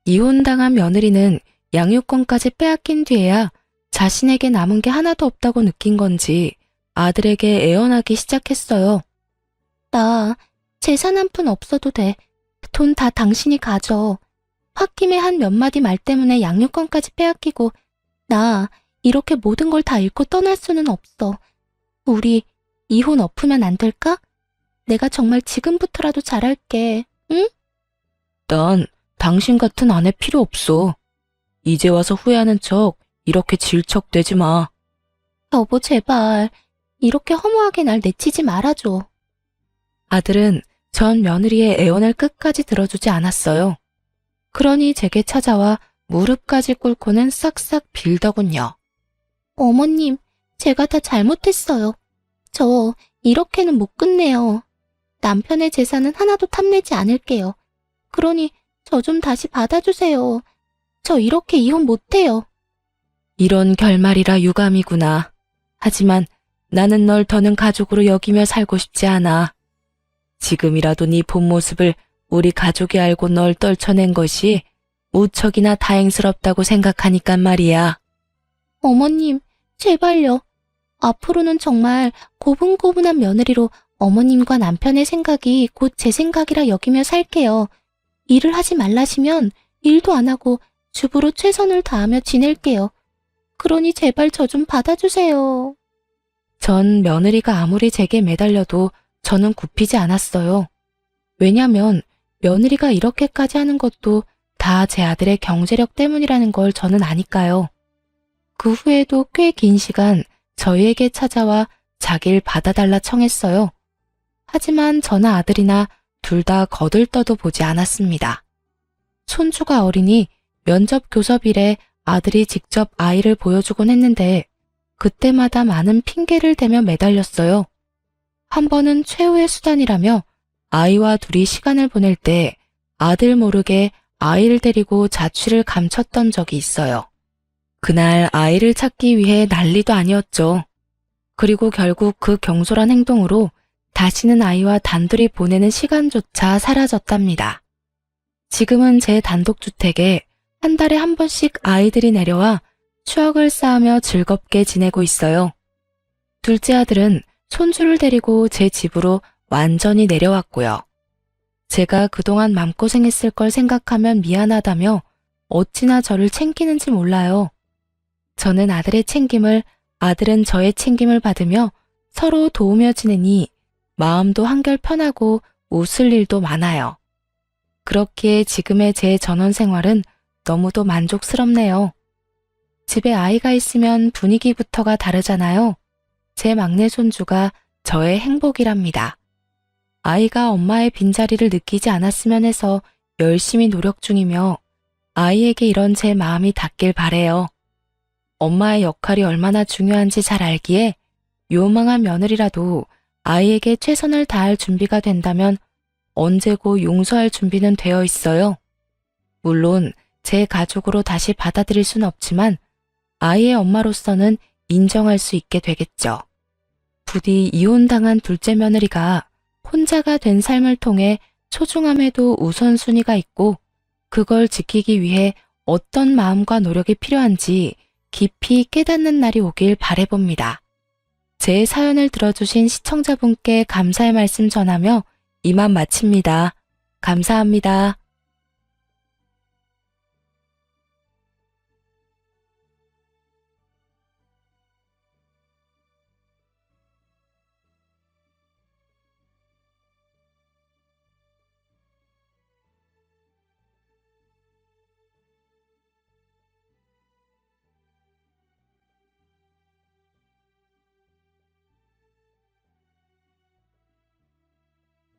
이혼당한 며느리는 양육권까지 빼앗긴 뒤에야 자신에게 남은 게 하나도 없다고 느낀 건지 아들에게 애원하기 시작했어요. 나 재산 한 푼 없어도 돼. 돈 다 당신이 가져. 홧김에 한 몇 마디 말 때문에 양육권까지 빼앗기고 나 이렇게 모든 걸 다 잃고 떠날 수는 없어. 우리 이혼 엎으면 안 될까? 내가 정말 지금부터라도 잘할게. 응? 난 당신 같은 아내 필요 없어. 이제 와서 후회하는 척 이렇게 질척대지 마. 여보 제발 이렇게 허무하게 날 내치지 말아줘. 아들은 전 며느리의 애원을 끝까지 들어주지 않았어요. 그러니 제게 찾아와 무릎까지 꿇고는 싹싹 빌더군요. 어머님, 제가 다 잘못했어요. 저 이렇게는 못 끝내요. 남편의 재산은 하나도 탐내지 않을게요. 그러니 저 좀 다시 받아주세요. 저 이렇게 이혼 못해요. 이런 결말이라 유감이구나. 하지만 나는 널 더는 가족으로 여기며 살고 싶지 않아. 지금이라도 네 본 모습을 우리 가족이 알고 널 떨쳐낸 것이 무척이나 다행스럽다고 생각하니깐 말이야. 어머님, 제발요. 앞으로는 정말 고분고분한 며느리로 어머님과 남편의 생각이 곧 제 생각이라 여기며 살게요. 일을 하지 말라시면 일도 안 하고 주부로 최선을 다하며 지낼게요. 그러니 제발 저 좀 받아주세요. 전 며느리가 아무리 제게 매달려도 저는 굽히지 않았어요. 왜냐면 며느리가 이렇게까지 하는 것도 다 제 아들의 경제력 때문이라는 걸 저는 아니까요. 그 후에도 꽤 긴 시간 저희에게 찾아와 자길 받아달라 청했어요. 하지만 저나 아들이나 둘 다 거들떠도 보지 않았습니다. 손주가 어리니 면접 교섭일에 아들이 직접 아이를 보여주곤 했는데 그때마다 많은 핑계를 대며 매달렸어요. 한 번은 최후의 수단이라며 아이와 둘이 시간을 보낼 때 아들 모르게 아이를 데리고 자취를 감췄던 적이 있어요. 그날 아이를 찾기 위해 난리도 아니었죠. 그리고 결국 그 경솔한 행동으로 다시는 아이와 단둘이 보내는 시간조차 사라졌답니다. 지금은 제 단독주택에 한 달에 한 번씩 아이들이 내려와 추억을 쌓으며 즐겁게 지내고 있어요. 둘째 아들은 손주를 데리고 제 집으로 완전히 내려왔고요. 제가 그동안 맘고생했을 걸 생각하면 미안하다며 어찌나 저를 챙기는지 몰라요. 저는 아들의 챙김을, 아들은 저의 챙김을 받으며 서로 도우며 지내니 마음도 한결 편하고 웃을 일도 많아요. 그렇기에 지금의 제 전원 생활은 너무도 만족스럽네요. 집에 아이가 있으면 분위기부터가 다르잖아요. 제 막내 손주가 저의 행복이랍니다. 아이가 엄마의 빈자리를 느끼지 않았으면 해서 열심히 노력 중이며 아이에게 이런 제 마음이 닿길 바래요. 엄마의 역할이 얼마나 중요한지 잘 알기에 요망한 며느리라도 아이에게 최선을 다할 준비가 된다면 언제고 용서할 준비는 되어 있어요. 물론 제 가족으로 다시 받아들일 순 없지만 아이의 엄마로서는 인정할 수 있게 되겠죠. 부디 이혼당한 둘째 며느리가 혼자가 된 삶을 통해 소중함에도 우선순위가 있고 그걸 지키기 위해 어떤 마음과 노력이 필요한지 깊이 깨닫는 날이 오길 바라봅니다. 제 사연을 들어주신 시청자분께 감사의 말씀 전하며 이만 마칩니다. 감사합니다.